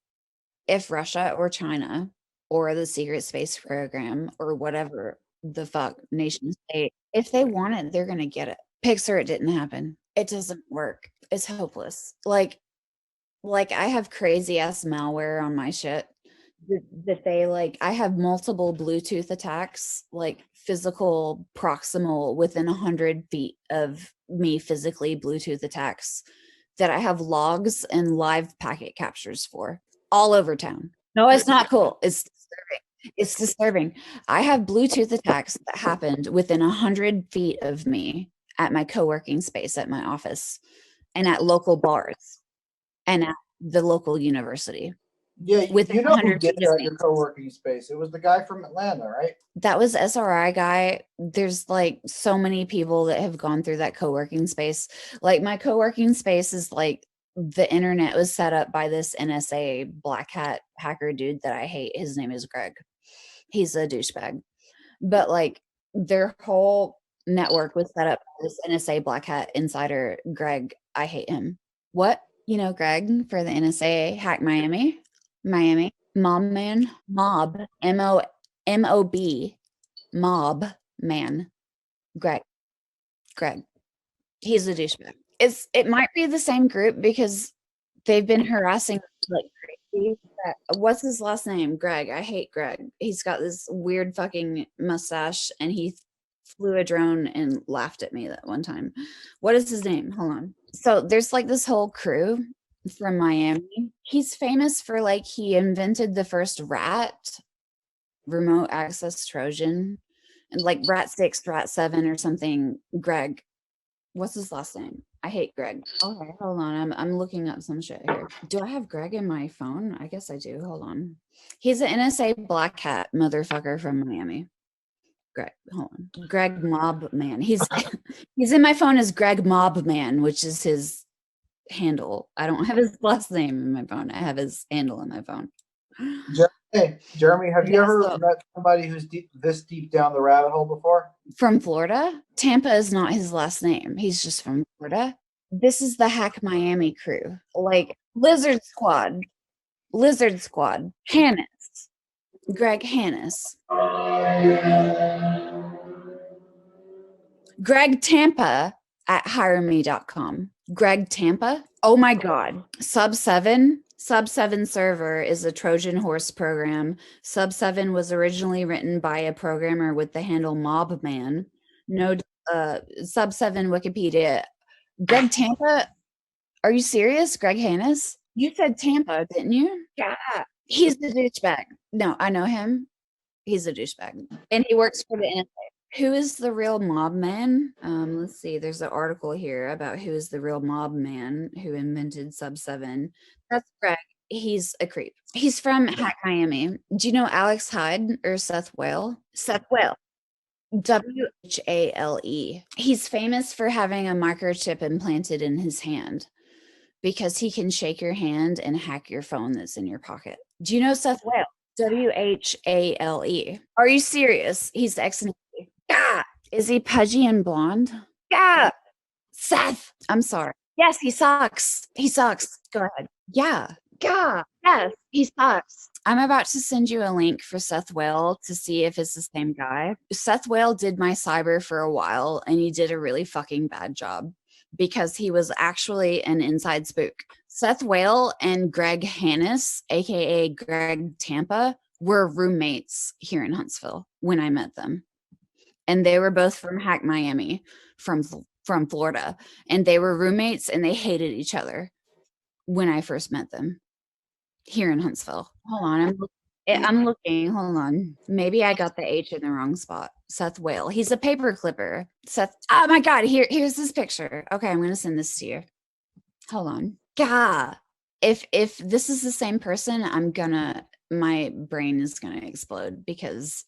if Russia or China or the secret space program or whatever the fuck nation state, if they want it, they're gonna get it. Pixar, it didn't happen. It doesn't work. It's hopeless. Like I have crazy ass malware on my shit that they like. I have multiple Bluetooth attacks, like physical proximal within 100 feet of me physically Bluetooth attacks that I have logs and live packet captures for all over town. No, it's not cool. It's disturbing. It's disturbing. I have Bluetooth attacks that happened within 100 feet of me at my co-working space at my office and at local bars and at the local university. Yeah, within you know who 100 did feet of that at me. your co-working space? It was the guy from Atlanta, right? That was SRI guy. There's like so many people that have gone through that co-working space. Like my co-working space is like the internet was set up by this NSA black hat hacker dude that I hate. His name is Greg. He's a douchebag. But like their whole network was set up by this NSA black hat insider Greg. I hate him. What? You know Greg for the NSA hack Miami? Mobman, MOB, mob man, Greg. He's a douchebag. It might be the same group because they've been harassing like crazy. What's his last name? Greg. I hate Greg. He's got this weird fucking mustache and he flew a drone and laughed at me that one time. What is his name? Hold on. So there's like this whole crew from Miami. He's famous for like he invented the first remote access Trojan, and like Rat 6, Rat 7 or something. Greg. What's his last name? I hate Greg. Okay, hold on. I'm looking up some shit here. Do I have Greg in my phone? I guess I do. Hold on. He's an NSA black hat motherfucker from Miami. Greg, hold on. Greg Mobman. He's in my phone as Greg Mobman, which is his handle. I don't have his last name in my phone. I have his handle in my phone. Jeremy, have you ever met somebody who's this deep down the rabbit hole before? From Florida? Tampa is not his last name. He's just from Florida. This is the Hack Miami crew. Like Lizard Squad. Hannes. Greg Hannes. Greg Tampa at hireme.com. Greg Tampa? Oh my God. Sub 7 server is a Trojan horse program. Sub 7 was originally written by a programmer with the handle Mobman. No, Sub 7 Wikipedia. Greg Tampa? Are you serious? Greg Hannes? You said Tampa, didn't you? Yeah. He's the douchebag. No, I know him. He's a douchebag. And he works for the NSA. Who is the real mob man? Let's see. There's an article here about who is the real mob man who invented Sub 7. That's Greg. He's a creep. He's from Hack Miami. Do you know Alex Hyde or Seth Whale? Seth Whale. WHALE. He's famous for having a microchip implanted in his hand because he can shake your hand and hack your phone that's in your pocket. Do you know Seth Whale? WHALE. Are you serious? He's ex-Navy. Yeah. Is he pudgy and blonde? Yeah. Seth. I'm sorry. Yes, he sucks. Go ahead. Yeah. Yes, he sucks. I'm about to send you a link for Seth Whale to see if it's the same guy. Seth Whale did my cyber for a while, and he did a really fucking bad job because he was actually an inside spook. Seth Whale and Greg Hannis, aka Greg Tampa, were roommates here in Huntsville when I met them. And they were both from Hack Miami, from Florida. And they were roommates and they hated each other when I first met them here in Huntsville. Hold on, I'm looking. Hold on. Maybe I got the H in the wrong spot. Seth Whale. He's a paper clipper. Seth. Oh my God. Here's this picture. Okay, I'm gonna send this to you. Hold on. God. If this is the same person, my brain is gonna explode because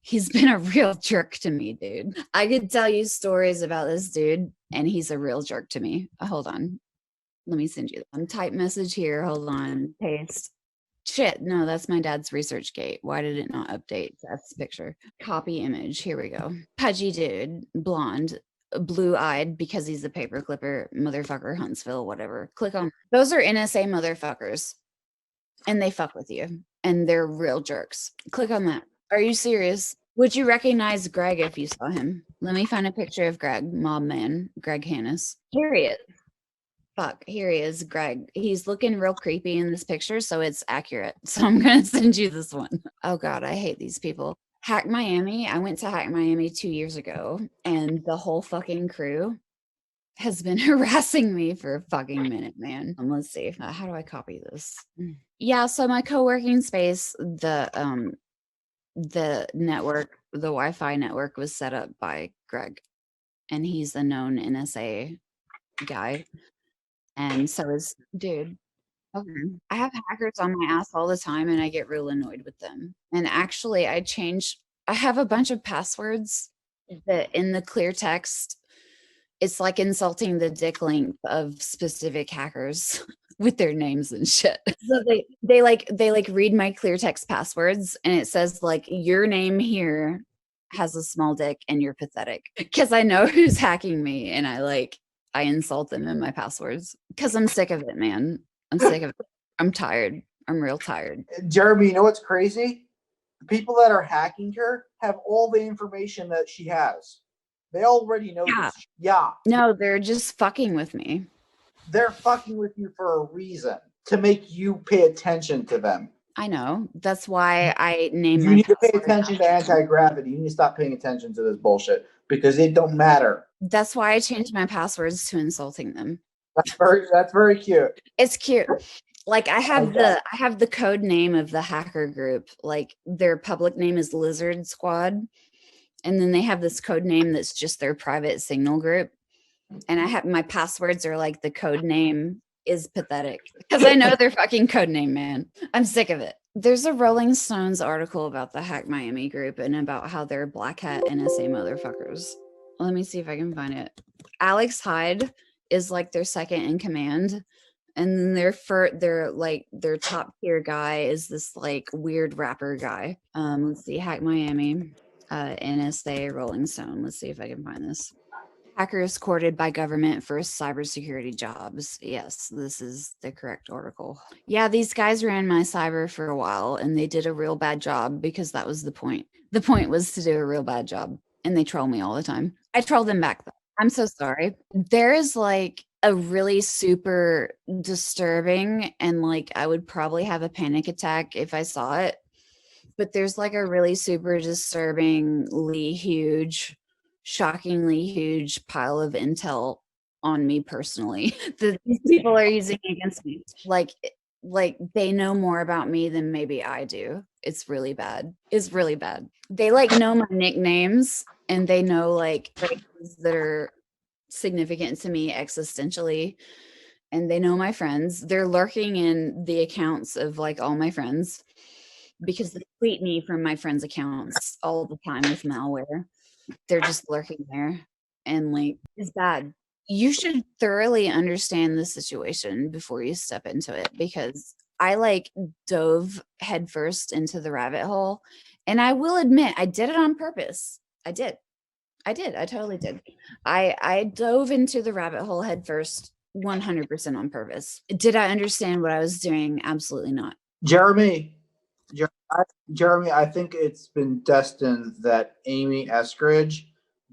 he's been a real jerk to me, dude. I could tell you stories about this dude, and he's a real jerk to me. Hold on. Let me send you one type message here. Hold on. Paste. Shit, no, that's my dad's research gate. Why did it not update? That's the picture. Copy image. Here we go. Pudgy dude, blonde, blue-eyed because he's a paper clipper, motherfucker, Huntsville, whatever. Click on. Those are NSA motherfuckers, and they fuck with you, and they're real jerks. Click on that. Are you serious? Would you recognize Greg if you saw him? Let me find a picture of Greg, Mobman, Greg Hannis. Here he is. Fuck, here he is, Greg. He's looking real creepy in this picture, so it's accurate. So I'm going to send you this one. Oh God, I hate these people. Hack Miami. I went to Hack Miami 2 years ago, and the whole fucking crew has been harassing me for a fucking minute, man. Let's see. How do I copy this? Yeah, so my co-working space, the network, the Wi-Fi network was set up by Greg, and he's a known NSA guy. And so is, dude, okay. I have hackers on my ass all the time, and I get real annoyed with them. And actually, I have a bunch of passwords that in the clear text, it's like insulting the dick length of specific hackers with their names and shit. So they read my clear text passwords, and it says like, your name here has a small dick and you're pathetic, because I know who's hacking me, and I insult them in my passwords because I'm sick of it, man. I'm sick of it. I'm tired. I'm real tired. Jeremy, you know what's crazy? The people that are hacking her have all the information that she has. They already know this. Yeah. No, they're just fucking with me. They're fucking with you for a reason, to make you pay attention to them. I know. That's why I named You need to pay attention to Antigravity. You need to stop paying attention to this bullshit because it don't matter. That's why I changed my passwords to insulting them. That's very cute. It's cute. Like I have the code name of the hacker group. Like their public name is Lizard Squad. And then they have this code name that's just their private signal group. And I have my passwords are like the code name is pathetic because I know their fucking code name, man. I'm sick of it. There's a Rolling Stones article about the Hack Miami group and about how they're black hat NSA motherfuckers. Let me see if I can find it. Alex Hyde is like their second in command. And their top tier guy is this like weird rapper guy. Let's see, Hack Miami, NSA Rolling Stone. Let's see if I can find this. Hackers courted by government for cybersecurity jobs. Yes, this is the correct article. Yeah, these guys ran my cyber for a while, and they did a real bad job because that was the point. The point was to do a real bad job, and they troll me all the time. I troll them back, though. I'm so sorry. There is like a really super disturbing, and like I would probably have a panic attack if I saw it, but there's like a really super disturbingly huge, shockingly huge pile of intel on me personally that these people are using against me. Like they know more about me than maybe I do. It's really bad. It's really bad. They like know my nicknames, and they know like phrases that are significant to me existentially, and they know my friends. They're lurking in the accounts of like all my friends because they tweet me from my friends' accounts all the time with malware. They're just lurking there, and like it's bad. You should thoroughly understand the situation before you step into it, because I like dove headfirst into the rabbit hole, and I will admit I did it on purpose. I did. I totally did. I dove into the rabbit hole headfirst 100% on purpose. Did I understand what I was doing? Absolutely not. Jeremy, Jeremy, I think it's been destined that Amy Eskridge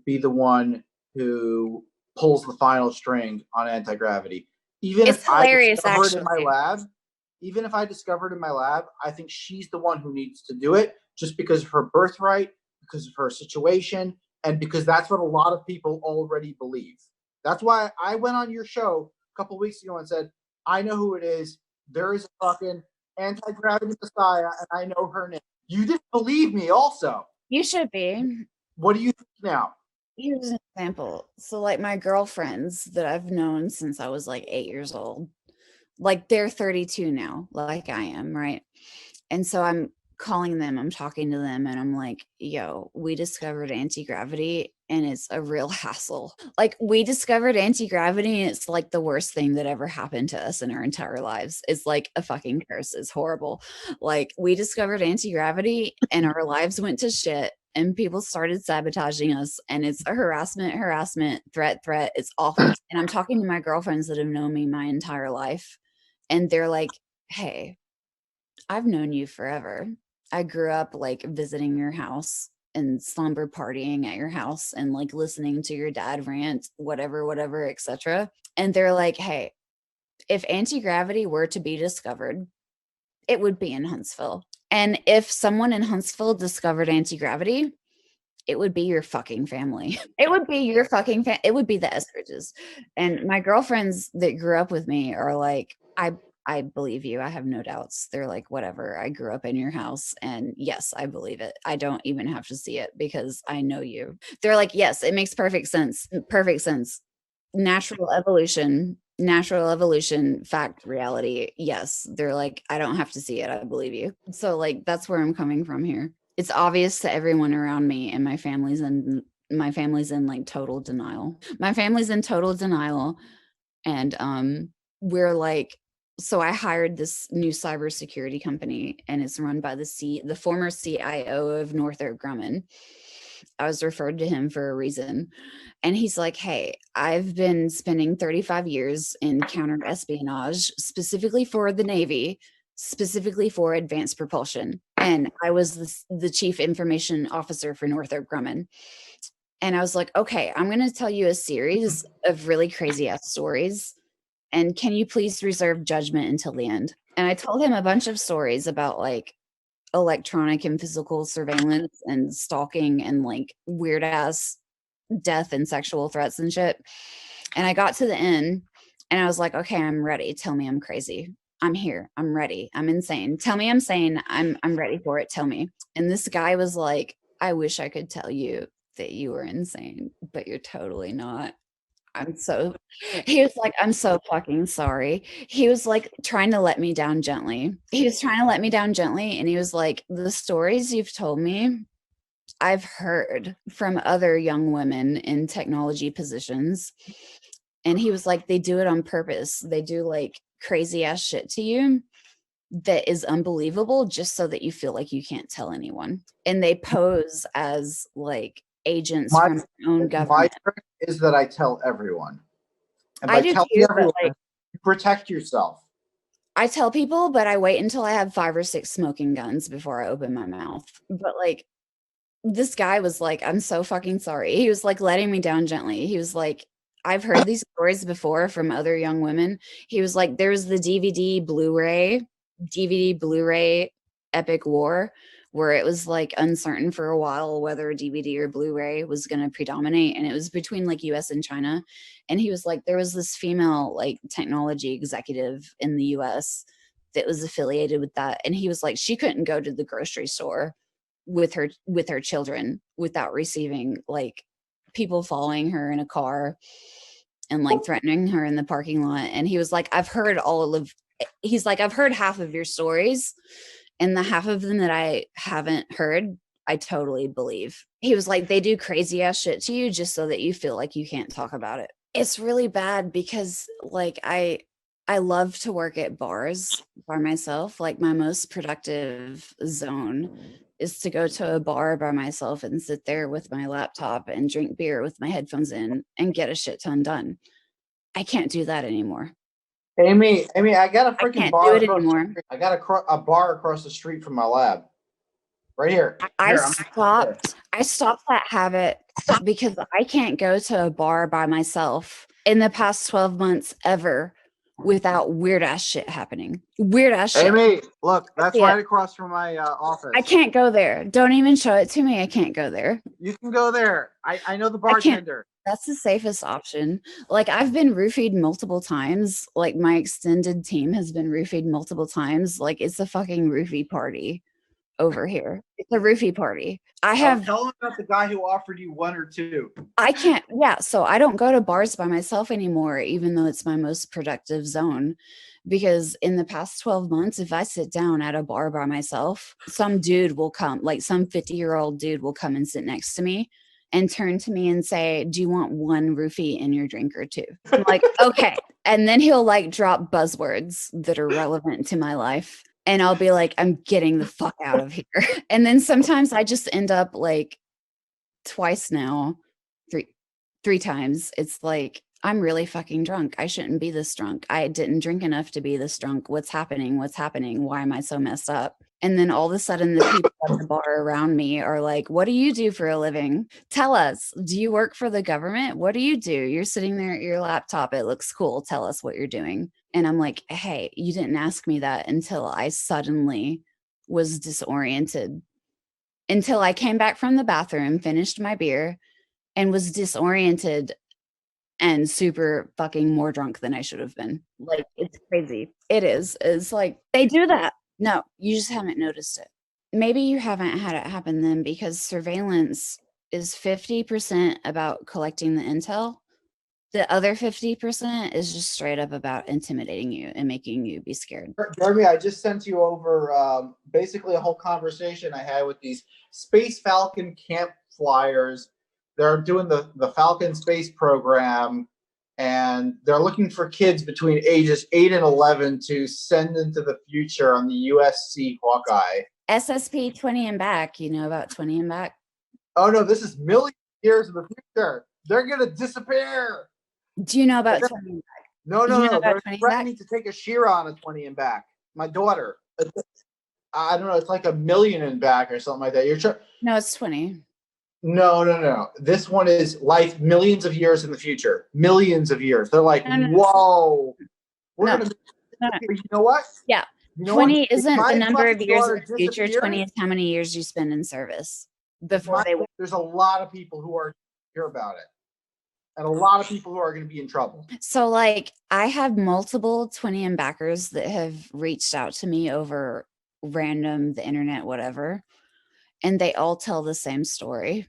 be the one who pulls the final string on anti-gravity. Even It's if I hilarious, discover it in my actually. lab, I think she's the one who needs to do it just because of her birthright, because of her situation, and because that's what a lot of people already believe. That's why I went on your show a couple weeks ago and said, I know who it is. There is a fucking anti-gravity messiah, and I know her name. You didn't believe me also. You should be. What do you think now? Here's an example. So, like, my girlfriends that I've known since I was like 8 years old, like, they're 32 now, like I am, right? And so I'm calling them, I'm talking to them, and I'm like, yo, we discovered anti-gravity and it's a real hassle. Like, we discovered anti-gravity and it's like the worst thing that ever happened to us in our entire lives. It's like a fucking curse. It's horrible. Like, we discovered anti-gravity and our lives went to shit and people started sabotaging us, and it's a harassment, threat. It's awful. And I'm talking to my girlfriends that have known me my entire life, and they're like, hey, I've known you forever. I grew up like visiting your house and slumber partying at your house and like listening to your dad rant, whatever, etc. And they're like, hey, if anti-gravity were to be discovered, it would be in Huntsville. And if someone in Huntsville discovered anti-gravity, it would be your fucking family. It would be your fucking it would be the Eskridges. And my girlfriends that grew up with me are like, I believe you. I have no doubts. They're like, whatever. I grew up in your house. And yes, I believe it. I don't even have to see it because I know you. They're like, yes, it makes perfect sense. Perfect sense. Natural evolution, fact, reality. Yes. They're like, I don't have to see it. I believe you. So, like, that's where I'm coming from here. It's obvious to everyone around me, and my family's in like total denial. My family's in total denial. And we're like, so I hired this new cybersecurity company, and it's run by the former CIO of Northrop Grumman. I was referred to him for a reason. And he's like, hey, I've been spending 35 years in counter espionage, specifically for the Navy, specifically for advanced propulsion. And I was the chief information officer for Northrop Grumman. And I was like, okay, I'm going to tell you a series of really crazy ass stories. And can you please reserve judgment until the end? And I told him a bunch of stories about like electronic and physical surveillance and stalking and like weird ass death and sexual threats and shit. And I got to the end and I was like, okay, I'm ready. Tell me I'm crazy. I'm here. I'm ready. I'm insane. Tell me I'm sane. I'm ready for it. Tell me. And this guy was like, I wish I could tell you that you were insane, but you're totally not. He was like, I'm so fucking sorry. He was like trying to let me down gently. He was trying to let me down gently. And he was like, the stories you've told me, I've heard from other young women in technology positions. And he was like, they do it on purpose. They do like crazy ass shit to you that is unbelievable just so that you feel like you can't tell anyone. And they pose as like agents from their own government. My trick is that I tell everyone. And I by do telling too, everyone, but like, you protect yourself. I tell people, but I wait until I have 5 or 6 smoking guns before I open my mouth. But like, this guy was like, I'm so fucking sorry. He was like letting me down gently. He was like, I've heard these stories before from other young women. He was like, there's the DVD Blu-ray epic war where it was like uncertain for a while whether DVD or Blu-ray was going to predominate. And it was between like US and China. And he was like, there was this female like technology executive in the US that was affiliated with that. And he was like, she couldn't go to the grocery store with her children without receiving like people following her in a car and like threatening her in the parking lot. And he was like, I've heard half of your stories, and the half of them that I haven't heard, I totally believe. He was like, they do crazy ass shit to you just so that you feel like you can't talk about it. It's really bad because like I love to work at bars by myself. Like, my most productive zone is to go to a bar by myself and sit there with my laptop and drink beer with my headphones in and get a shit ton done. I can't do that anymore. Amy, I got a freaking bar. I can't do it anymore. I got a bar across the street from my lab. Right here. I stopped that habit because I can't go to a bar by myself in the past 12 months ever without weird ass shit happening. Weird ass shit. Amy, look, that's right across from my office. I can't go there. Don't even show it to me. I can't go there. You can go there. I know the bartender. That's the safest option. Like, I've been roofied multiple times. Like, my extended team has been roofied multiple times. Like, it's a fucking roofie party over here. It's a roofie party. Tell them about the guy who offered you 1 or 2. I can't. Yeah. So I don't go to bars by myself anymore, even though it's my most productive zone. Because in the past 12 months, if I sit down at a bar by myself, some dude will come, like some 50-year-old dude will come and sit next to me and turn to me and say, do you want 1 roofie in your drink or 2? I'm like, okay. And then he'll like drop buzzwords that are relevant to my life. And I'll be like, I'm getting the fuck out of here. And then sometimes I just end up like twice now, three times. It's like, I'm really fucking drunk. I shouldn't be this drunk. I didn't drink enough to be this drunk. What's happening? What's happening? Why am I so messed up? And then all of a sudden the people at the bar around me are like, what do you do for a living? Tell us. Do you work for the government? What do you do? You're sitting there at your laptop. It looks cool. Tell us what you're doing. And I'm like, hey, you didn't ask me that until I suddenly was disoriented. Until I came back from the bathroom, finished my beer, and was disoriented and super fucking more drunk than I should have been. Like, it's crazy. It is. It's like, they do that. No, you just haven't noticed it. Maybe you haven't had it happen then, because surveillance is 50% about collecting the intel. The other 50% is just straight up about intimidating you and making you be scared. Jeremy, I just sent you over basically a whole conversation I had with these Space Falcon camp flyers. They're doing the Falcon space program, and they're looking for kids between ages 8 and 11 to send into the future on the USC Hawkeye. SSP 20 and back. You know about 20 and back? Oh, no, this is millions of years in the future. They're going to disappear. Do you know about 20 and back? No. They're threatening to take a Shira on a 20 and back. My daughter. I don't know. It's like $1 million and back or something like that. No, it's 20. No. This one is life millions of years in the future. Millions of years. They're like, whoa. We're going to. You know what? Yeah. 20 isn't the number of years in the future. 20 is how many years you spend in service before they. There's a lot of people who are hear about it. And a lot of people who are going to be in trouble. So, like, I have multiple 20 and backers that have reached out to me over random, the internet, whatever. And they all tell the same story.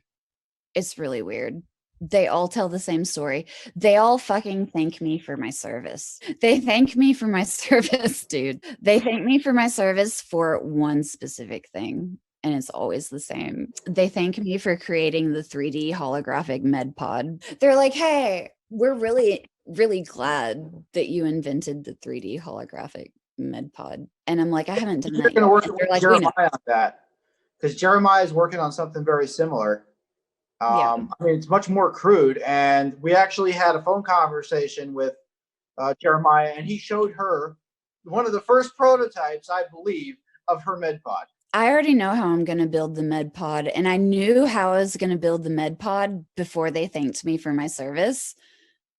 It's really weird. They all tell the same story. They all fucking thank me for my service. They thank me for my service, dude. They thank me for my service for one specific thing. And it's always the same. They thank me for creating the 3D holographic med pod. They're like, hey, we're really, really glad that you invented the 3D holographic med pod. And I'm like, I haven't done that yet. They're like, Jeremiah on that. Because Jeremiah is working on something very similar. I mean, it's much more crude. And we actually had a phone conversation with Jeremiah, and he showed her one of the first prototypes, I believe, of her med pod. I already know how I'm going to build the med pod, and I knew how I was going to build the med pod before they thanked me for my service.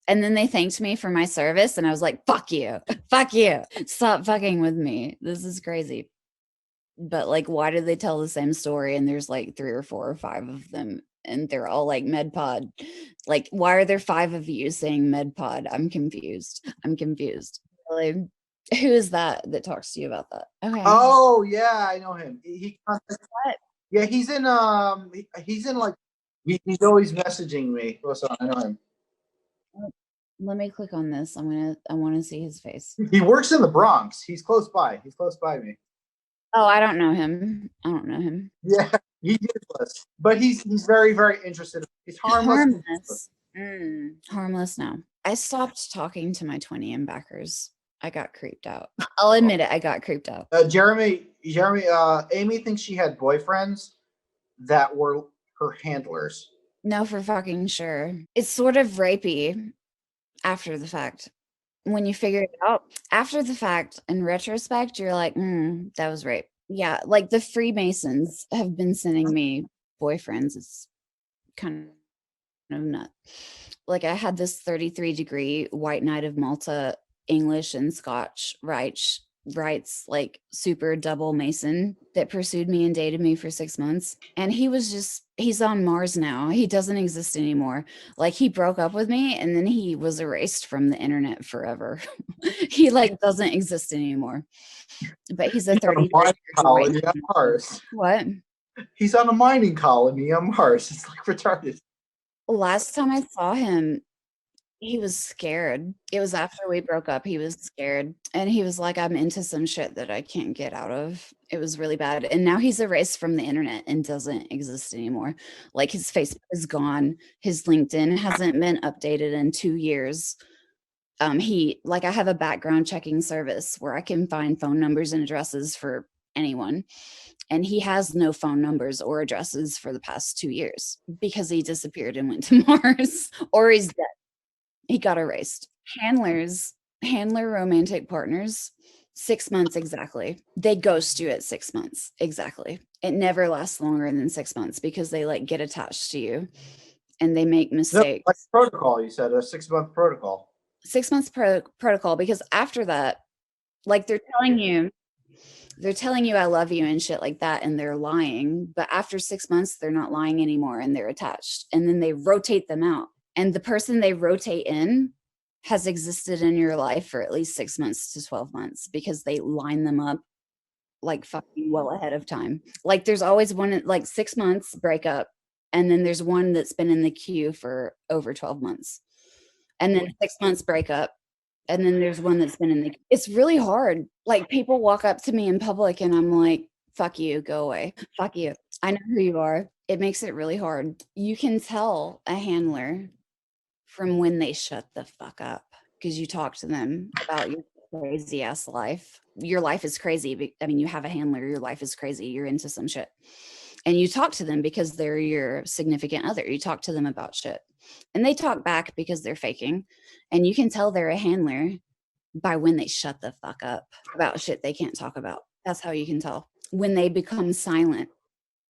And then they thanked me for my service, and I was like, fuck you. Fuck you. Stop fucking with me. This is crazy. But like, why do they tell the same story? And there's like 3 or 4 or 5 of them, and they're all like med pod. Like, why are there 5 of you saying med pod? I'm confused. Really? Who is that talks to you about that? Okay. Oh yeah, I know him. What? Yeah, he's in like he's always messaging me. So I know him. Let me click on this. I want to see his face. He works in the Bronx. He's close by. He's close by me. Oh, I don't know him. Yeah, he is, but he's very, very interested. He's harmless. Harmless now. I stopped talking to my 20 and backers. I got creeped out. I'll admit it. I got creeped out. Jeremy, Amy thinks she had boyfriends that were her handlers. No, for fucking sure. It's sort of rapey after the fact. When you figure it out after the fact, in retrospect, you're like, that was rape. Yeah, like the Freemasons have been sending me boyfriends. It's kind of nut. Like I had this 33-degree White Knight of Malta English and Scotch rights like super double Mason that pursued me and dated me for 6 months. And he's on Mars now. He doesn't exist anymore. Like he broke up with me and then he was erased from the internet forever. He like doesn't exist anymore. But he's a He's on a 33 mining White colony on Knight. Mars. What? He's on a mining colony on Mars. It's like retarded. Last time I saw him, he was scared. It was after we broke up. He was scared. And he was like, I'm into some shit that I can't get out of. It was really bad. And now he's erased from the internet and doesn't exist anymore. Like his Facebook is gone. His LinkedIn hasn't been updated in 2 years. I have a background checking service where I can find phone numbers and addresses for anyone. And he has no phone numbers or addresses for the past 2 years because he disappeared and went to Mars, or he's dead. He got erased. Handler romantic partners, 6 months exactly. They ghost you at 6 months exactly. It never lasts longer than 6 months because they like get attached to you and they make mistakes. Like protocol, you said, a 6-month protocol. 6 months protocol, because after that, like they're telling you I love you and shit like that, and they're lying. But after 6 months, they're not lying anymore and they're attached. And then they rotate them out. And the person they rotate in has existed in your life for at least 6 months to 12 months because they line them up like fucking well ahead of time. Like there's always one like 6 months breakup, and then there's one that's been in the queue for over 12 months. And then 6 months breakup, and then there's one that's been in the it's really hard. Like people walk up to me in public and I'm like, fuck you, go away. Fuck you. I know who you are. It makes it really hard. You can tell a handler from when they shut the fuck up because you talk to them about your crazy ass life. Your life is crazy. I mean, you have a handler, your life is crazy. You're into some shit. And you talk to them because they're your significant other. You talk to them about shit. And they talk back because they're faking. And you can tell they're a handler by when they shut the fuck up about shit they can't talk about. That's how you can tell. When they become silent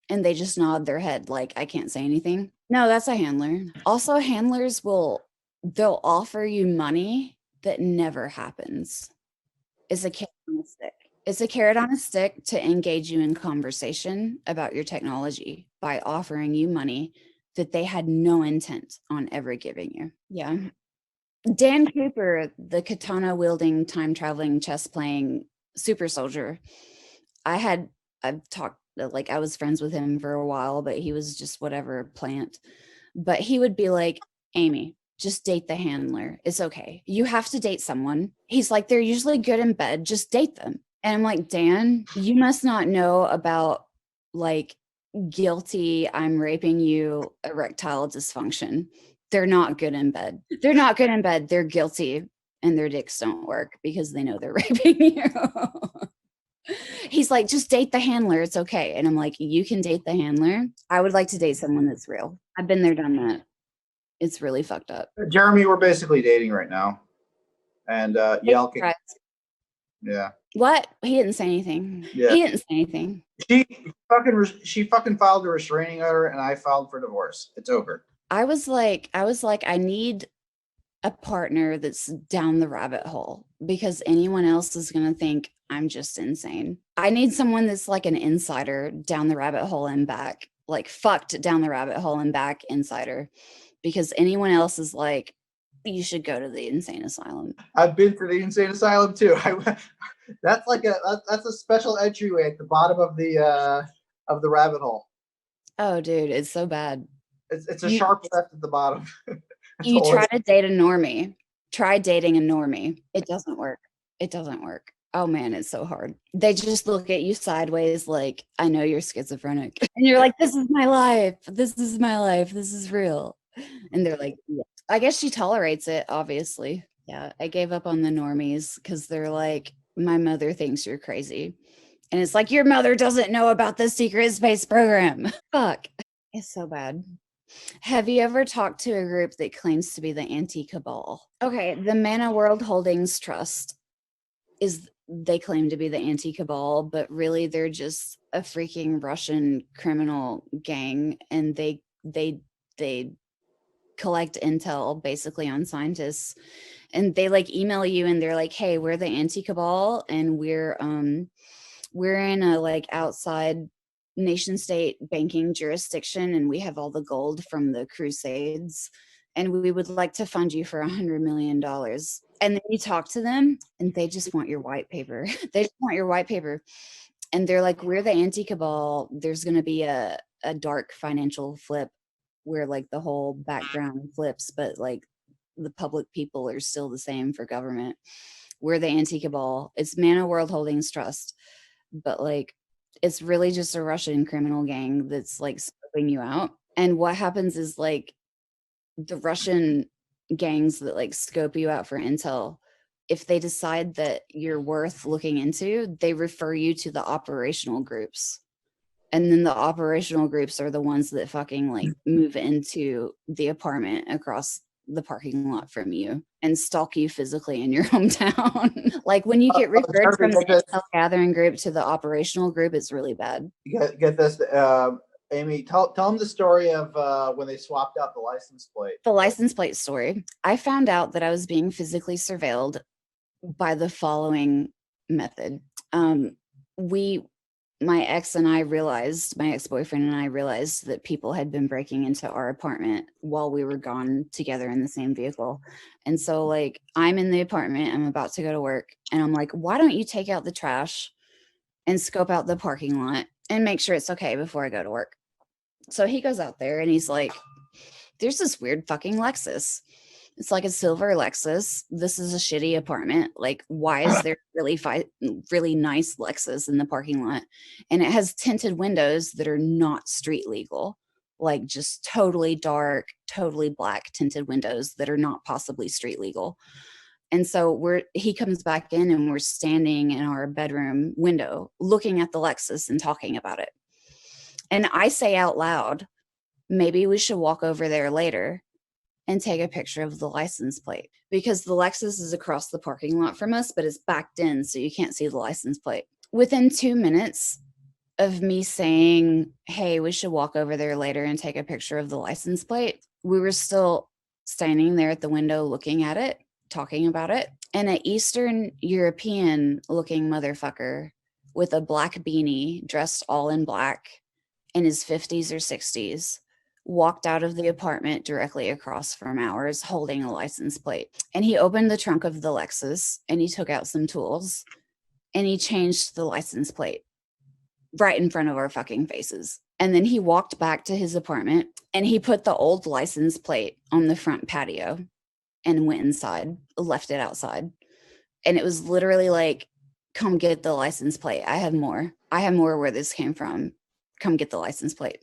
and they just nod their head like, I can't say anything. No, that's a handler. Also, handlers they'll offer you money that never happens. It's a carrot on a stick. It's a carrot on a stick to engage you in conversation about your technology by offering you money that they had no intent on ever giving you. Yeah. Dan Cooper, the katana wielding, time traveling, chess playing super soldier. I've talked, like I was friends with him for a while, but he was just whatever plant. But he would be like, Amy, just date the handler. It's okay. You have to date someone. He's like, they're usually good in bed. Just date them. And I'm like, Dan, you must not know about like guilty, I'm raping you, erectile dysfunction. They're not good in bed. They're not good in bed. They're guilty and their dicks don't work because they know they're raping you. He's like, just date the handler. It's okay. And I'm like, you can date the handler. I would like to date someone that's real. I've been there, done that. It's really fucked up. Jeremy, we're basically dating right now. And Yelkin. Yeah. What? He didn't say anything. Yeah. He didn't say anything. She fucking filed a restraining order and I filed for divorce. It's over. I was like, I need a partner that's down the rabbit hole because anyone else is going to think I'm just insane. I need someone that's like an insider down the rabbit hole and back, like fucked down the rabbit hole and back insider, because anyone else is like, you should go to the insane asylum. I've been to the insane asylum too. That's a special entryway at the bottom of the rabbit hole. Oh, dude, it's so bad. It's a sharp left at the bottom. You try to date a normie. Try dating a normie. It doesn't work. It doesn't work. Oh man, it's so hard. They just look at you sideways like, I know you're schizophrenic. And you're like, this is my life. This is my life. This is real. And they're like, yeah. I guess she tolerates it, obviously. Yeah, I gave up on the normies because they're like, my mother thinks you're crazy. And it's like, your mother doesn't know about the secret space program. Fuck. It's so bad. Have you ever talked to a group that claims to be the AntiCabal? Okay, the Mana World Holdings Trust is they claim to be the anti-cabal, but really they're just a freaking Russian criminal gang, and they collect intel basically on scientists, and they like email you and they're like, hey, we're the anti-cabal, and we're in a like outside nation state banking jurisdiction, and we have all the gold from the crusades, and we would like to fund you for $100 million. And then you talk to them and they just want your white paper. They just want your white paper. And they're like, we're the anti-cabal. There's going to be a dark financial flip where like the whole background flips, but like the public people are still the same for government. We're the anti-cabal. It's Mana World Holdings Trust, but like it's really just a Russian criminal gang that's like scoping you out. And what happens is like the Russian gangs that like scope you out for intel, if they decide that you're worth looking into, they refer you to the operational groups. And then the operational groups are the ones that fucking like move into the apartment across the parking lot from you and stalk you physically in your hometown. Like when you get referred from the intel gathering group to the operational group, it's really bad. You get this, Amy, tell them the story of when they swapped out the license plate. The license plate story. I found out that I was being physically surveilled by the following method. My ex-boyfriend and I realized that people had been breaking into our apartment while we were gone together in the same vehicle. And so like, I'm in the apartment, I'm about to go to work, and I'm like, why don't you take out the trash and scope out the parking lot and make sure it's okay before I go to work? So he goes out there and he's like, there's this weird fucking Lexus. It's like a silver Lexus. This is a shitty apartment. Like, why is there really nice Lexus in the parking lot? And it has tinted windows that are not street legal, like just totally dark, totally black tinted windows that are not possibly street legal. And so he comes back in and we're standing in our bedroom window looking at the Lexus and talking about it. And I say out loud, maybe we should walk over there later and take a picture of the license plate, because the Lexus is across the parking lot from us, but it's backed in, so you can't see the license plate. Within 2 minutes of me saying, hey, we should walk over there later and take a picture of the license plate, we were still standing there at the window looking at it, talking about it. And an Eastern European looking motherfucker with a black beanie, dressed all in black, in his 50s or 60s, walked out of the apartment directly across from ours holding a license plate. And he opened the trunk of the Lexus and he took out some tools and he changed the license plate right in front of our fucking faces. And then he walked back to his apartment and he put the old license plate on the front patio and went inside, left it outside. And it was literally like, come get the license plate. I have more where this came from. Come get the license plate.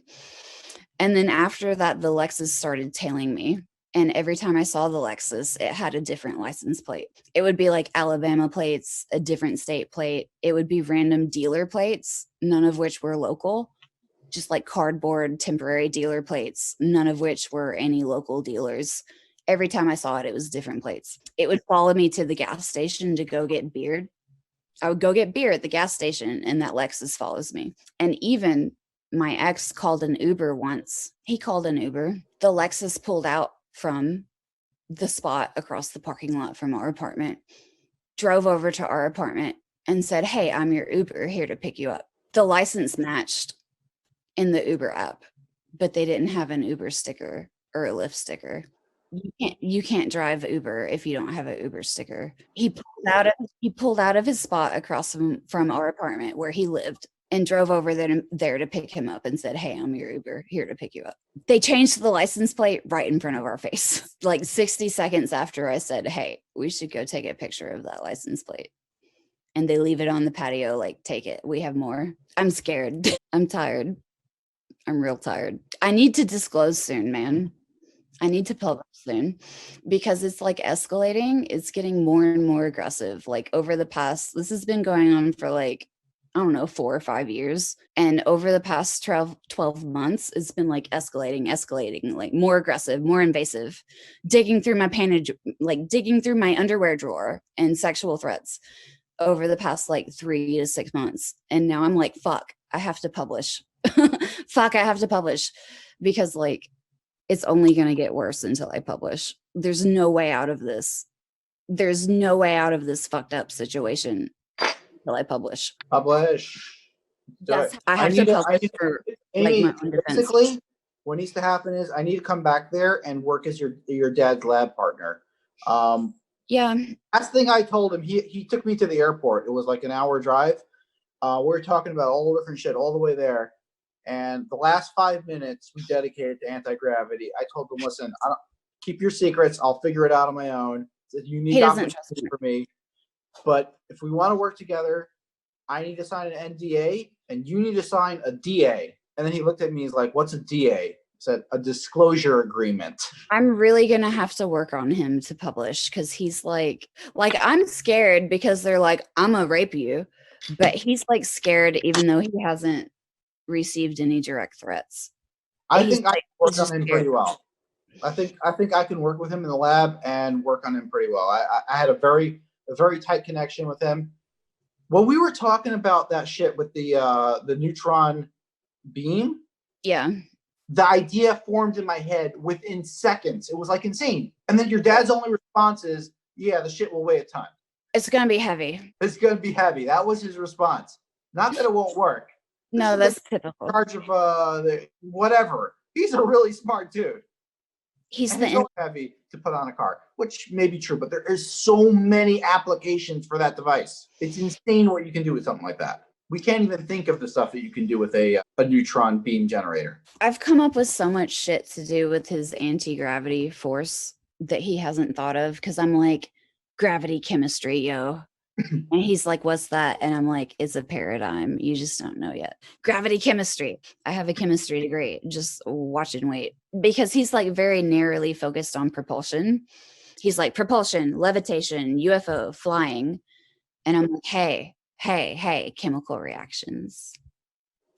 And then after that, the Lexus started tailing me. And every time I saw the Lexus, it had a different license plate. It would be like Alabama plates, a different state plate. It would be random dealer plates, none of which were local, just like cardboard temporary dealer plates, none of which were any local dealers. Every time I saw it, it was different plates. It would follow me to the gas station to go get beer. I would go get beer at the gas station and that Lexus follows me. And even my ex called an Uber once. He called an Uber. The Lexus pulled out from the spot across the parking lot from our apartment, drove over to our apartment and said, hey, I'm your Uber here to pick you up. The license matched in the Uber app, but they didn't have an Uber sticker or a Lyft sticker. You can't drive Uber if you don't have an Uber sticker. He pulled out of his spot across from our apartment where he lived and drove over there to pick him up and said, hey, I'm your Uber here to pick you up. They changed the license plate right in front of our face, like 60 seconds after I said, hey, we should go take a picture of that license plate. And they leave it on the patio, like, take it. We have more. I'm scared. I'm tired. I'm real tired. I need to disclose soon, man. I need to publish soon because it's like escalating. It's getting more and more aggressive. Like over the past, this has been going on for like, I don't know, 4 or 5 years. And over the past 12 months, it's been like escalating, like more aggressive, more invasive, digging through my underwear drawer and sexual threats. over the past like 3 to 6 months. And now I'm like, fuck, I have to publish. Fuck, I have to publish because like it's only going to get worse until I publish. There's no way out of this. There's no way out of this fucked up situation until I publish. Publish. Yes, I have to publish for like my own defense. Basically, what needs to happen is I need to come back there and work as your dad's lab partner. Yeah. Last thing I told him, he took me to the airport. It was like an hour drive. We were talking about all the different shit all the way there. And the last 5 minutes we dedicated to anti-gravity. I told him, listen, keep your secrets. I'll figure it out on my own. It's a unique opportunity for me. But if we want to work together, I need to sign an NDA and you need to sign a DA. And then he looked at me, he's like, what's a DA? I said, a disclosure agreement. I'm really going to have to work on him to publish because he's like I'm scared because they're like, I'm going to rape you. But he's like scared even though he hasn't received any direct threats. I think I can work on him pretty well. I think I can work with him in the lab and work on him pretty well. I had a very tight connection with him. When we were talking about that shit with the neutron beam, yeah, the idea formed in my head within seconds. It was like insane. And then your dad's only response is, "Yeah, the shit will weigh a ton. It's gonna be heavy. It's gonna be heavy." That was his response. Not that it won't work. No, that's typical. Charge of whatever. He's a really smart dude. He's heavy to put on a car, which may be true, but there is so many applications for that device. It's insane what you can do with something like that. We can't even think of the stuff that you can do with a neutron beam generator. I've come up with so much shit to do with his anti-gravity force that he hasn't thought of because I'm like, gravity chemistry, yo. And he's like, what's that? And I'm like, it's a paradigm. You just don't know yet. Gravity chemistry. I have a chemistry degree. Just watch and wait. Because he's like very narrowly focused on propulsion. He's like propulsion, levitation, UFO, flying. And I'm like, hey, chemical reactions.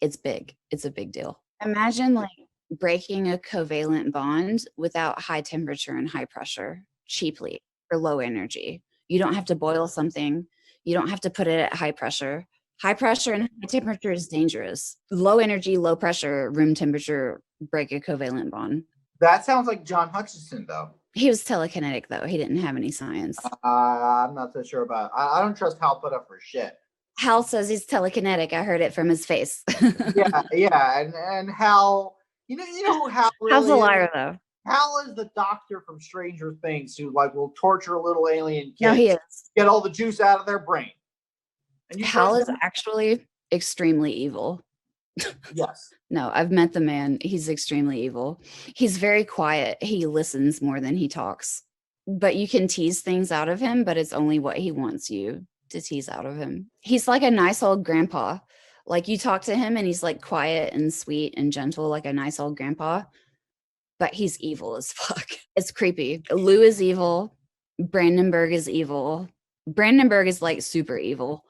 It's big. It's a big deal. Imagine like breaking a covalent bond without high temperature and high pressure cheaply for low energy. You don't have to boil something. You don't have to put it at high pressure. High pressure and high temperature is dangerous. Low energy, low pressure, room temperature, break a covalent bond. That sounds like John Hutchison, though. He was telekinetic, though. He didn't have any science. I'm not so sure about it. I don't trust Hal put up for shit. Hal says he's telekinetic. I heard it from his face. yeah. And Hal, you know who Hal really Hal's a liar, though. Hal is the doctor from Stranger Things who like will torture little alien kids. No, he is. Get all the juice out of their brain. And Hal is actually extremely evil. Yes. No, I've met the man. He's extremely evil. He's very quiet. He listens more than he talks. But you can tease things out of him, but it's only what he wants you to tease out of him. He's like a nice old grandpa. Like you talk to him and he's like quiet and sweet and gentle, like a nice old grandpa. But he's evil as fuck. It's creepy. Lue is evil. Brandenburg is evil. Brandenburg is like super evil.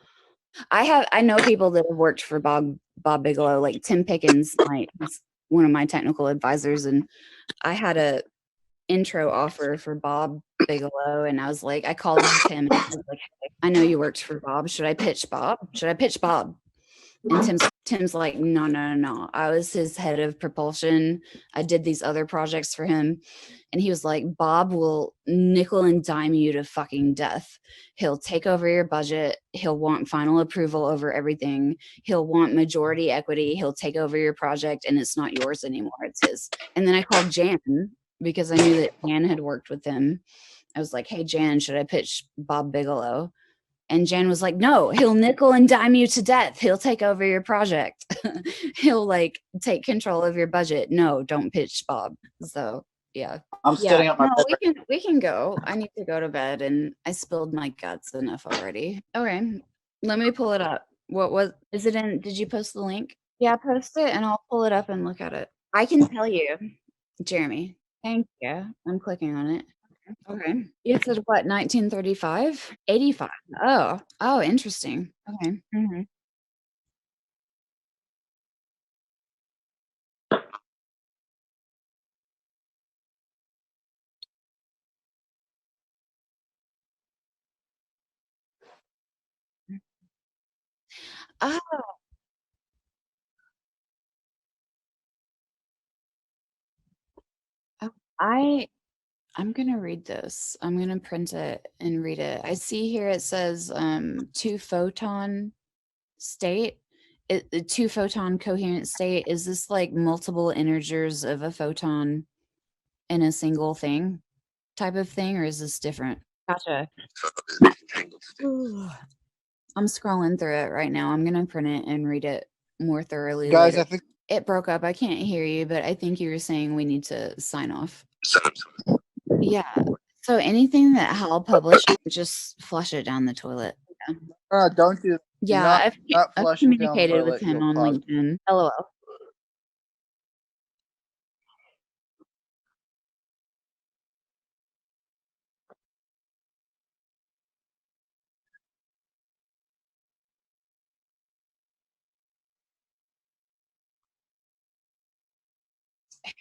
I know people that have worked for Bob Bigelow, like Tim Pickens, he's one of my technical advisors, and I had a intro offer for Bob Bigelow, and I was like, I called him and I was like, hey, I know you worked for Bob. Should I pitch Bob? And Tim's like, no. I was his head of propulsion. I did these other projects for him. And he was like, Bob will nickel and dime you to fucking death. He'll take over your budget. He'll want final approval over everything. He'll want majority equity. He'll take over your project and it's not yours anymore. It's his. And then I called Jan because I knew that Jan had worked with him. I was like, hey, Jan, should I pitch Bob Bigelow? And Jan was like, no, he'll nickel and dime you to death. He'll take over your project. He'll like take control of your budget. No, don't pitch Bob. So yeah. I'm setting up my we can go. I need to go to bed and I spilled my guts enough already. Okay. Let me pull it up. Is it in? Did you post the link? Yeah, post it and I'll pull it up and look at it. I can tell you, Jeremy. Thank you. I'm clicking on it. Okay. It said what, 1935? 85. Oh, interesting. Okay. Mm-hmm. Oh, oh, I'm gonna read this. I'm gonna print it and read it. I see here it says 2-photon state. A 2-photon coherent state. Is this like multiple integers of a photon in a single thing type of thing, or is this different? Gotcha. Ooh. I'm scrolling through it right now. I'm gonna print it and read it more thoroughly Guys, later. I think It broke up. I can't hear you, but I think you were saying we need to sign off. Yeah. So anything that Hal published, just flush it down the toilet. Yeah. don't do Yeah, not I've flush it down the communicated with toilet. him You'll on cause. LinkedIn. LOL.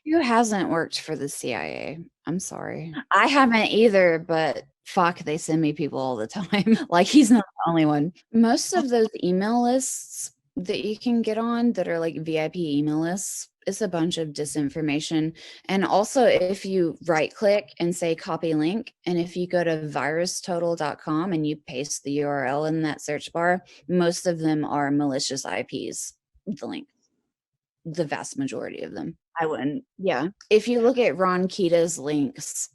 Who hasn't worked for the CIA? I'm sorry. I haven't either, but fuck, they send me people all the time. Like he's not the only one. Most of those email lists that you can get on that are like VIP email lists, it's a bunch of disinformation. And also if you right click and say copy link, and if you go to virustotal.com and you paste the URL in that search bar, most of them are malicious IPs, the link, the vast majority of them. I wouldn't. Yeah. If you look at Ron Kita's links,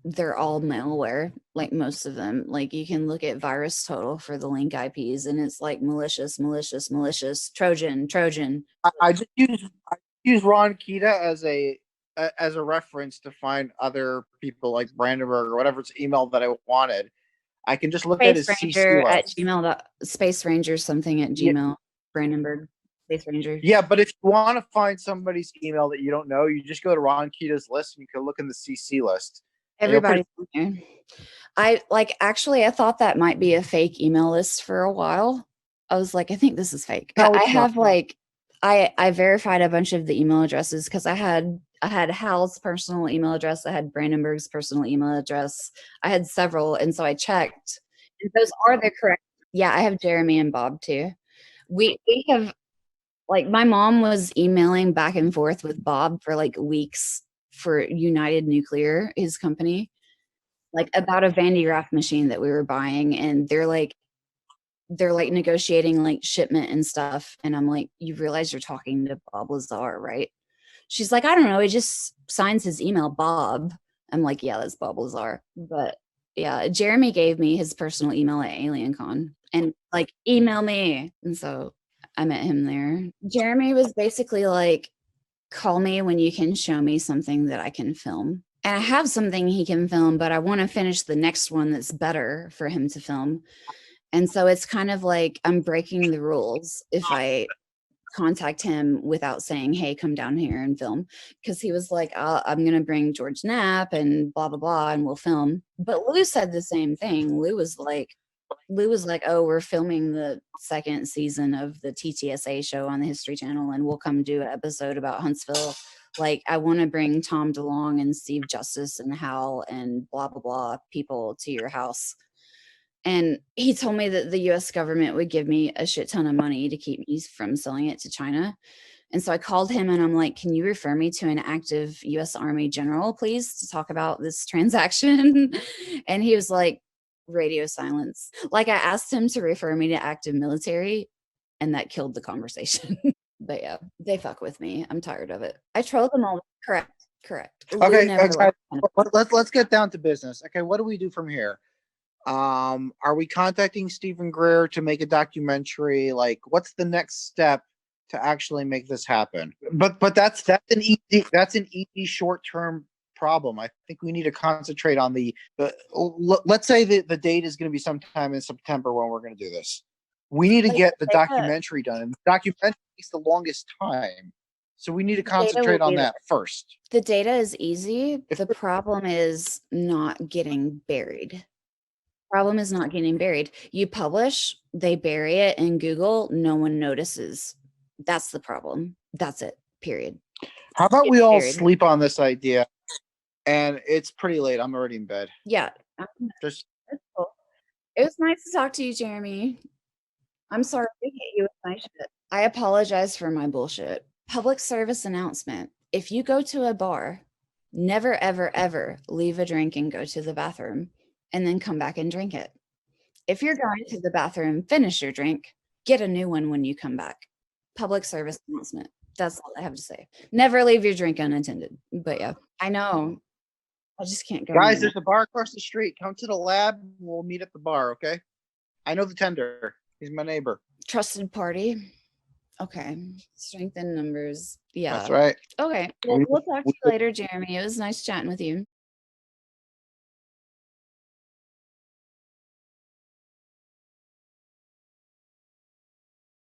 they're all malware, like most of them. Like you can look at Virus Total for the link IPs, and it's like malicious, malicious, malicious, Trojan, Trojan. I just use Ron Kita as a reference to find other people like Brandenburg or whatever's email that I wanted. I can just look at Space his Ranger CC at list. Gmail. Space Ranger something at Yeah. Gmail. Brandenburg. Space Ranger. Yeah, but if you want to find somebody's email that you don't know, you just go to Ron Kita's list and you can look in the CC list. Everybody's there. I thought that might be a fake email list for a while. I was like, I think this is fake. No, I it's not. have like I verified a bunch of the email addresses because I had Hal's personal email address, I had Brandenburg's personal email address, I had several, and so I checked. And those are the correct. Yeah, I have Jeremy and Bob too. We have, like, my mom was emailing back and forth with Bob for like weeks for United Nuclear, his company, like about a Van de Graaff machine that we were buying, and they're like negotiating like shipment and stuff, and I'm like, you realize you're talking to Bob Lazar, right? She's like, I don't know, he just signs his email Bob. I'm like, yeah, that's Bob Lazar. But yeah, Jeremy gave me his personal email at AlienCon and like, email me, and so I met him there. Jeremy was basically like, call me when you can show me something that I can film. And I have something he can film, but I want to finish the next one that's better for him to film. And so it's kind of like I'm breaking the rules if I contact him without saying, hey, come down here and film. Because he was like, I'm going to bring George Knapp and blah, blah, blah, and we'll film. But Lou said the same thing. Lou was like, oh, we're filming the second season of the TTSA show on the History Channel, and we'll come do an episode about Huntsville. Like, I want to bring Tom DeLonge and Steve Justice and Hal and blah, blah, blah people to your house. And he told me that the US government would give me a shit ton of money to keep me from selling it to China. And so I called him and I'm like, can you refer me to an active US Army general, please, to talk about this transaction? And he was like, radio silence. Like, I asked him to refer me to active military, and that killed the conversation. But yeah, they fuck with me. I'm tired of it. I troll them all. Correct. Lou Okay, never guys, liked let's get down to business. Okay, what do we do from here? Are we contacting Stephen Greer to make a documentary? Like, what's the next step to actually make this happen? But that's an easy short term problem. I think we need to concentrate on let's say the date is going to be sometime in September when we're going to do this. We need to get the documentary done, and the documentary takes the longest time. So we need to concentrate on that first. The data is easy. The problem is not getting buried. Problem is not getting buried. You publish, they bury it in Google, no one notices. That's the problem. That's it. Period. How about we all sleep on this idea? And it's pretty late. I'm already in bed. Yeah. Just That's cool. It was nice to talk to you, Jeremy. I'm sorry to hit you with my shit. I apologize for my bullshit. Public service announcement. If you go to a bar, never, ever, ever leave a drink and go to the bathroom and then come back and drink it. If you're going to the bathroom, finish your drink, get a new one when you come back. Public service announcement. That's all I have to say. Never leave your drink unattended. But yeah, I know. I just can't go. Guys, there's a bar across the street. Come to the lab. We'll meet at the bar, okay? I know the tender. He's my neighbor. Trusted party. Okay. Strength in numbers. Yeah. That's right. Okay. Well, we'll talk to you later, Jeremy. It was nice chatting with you.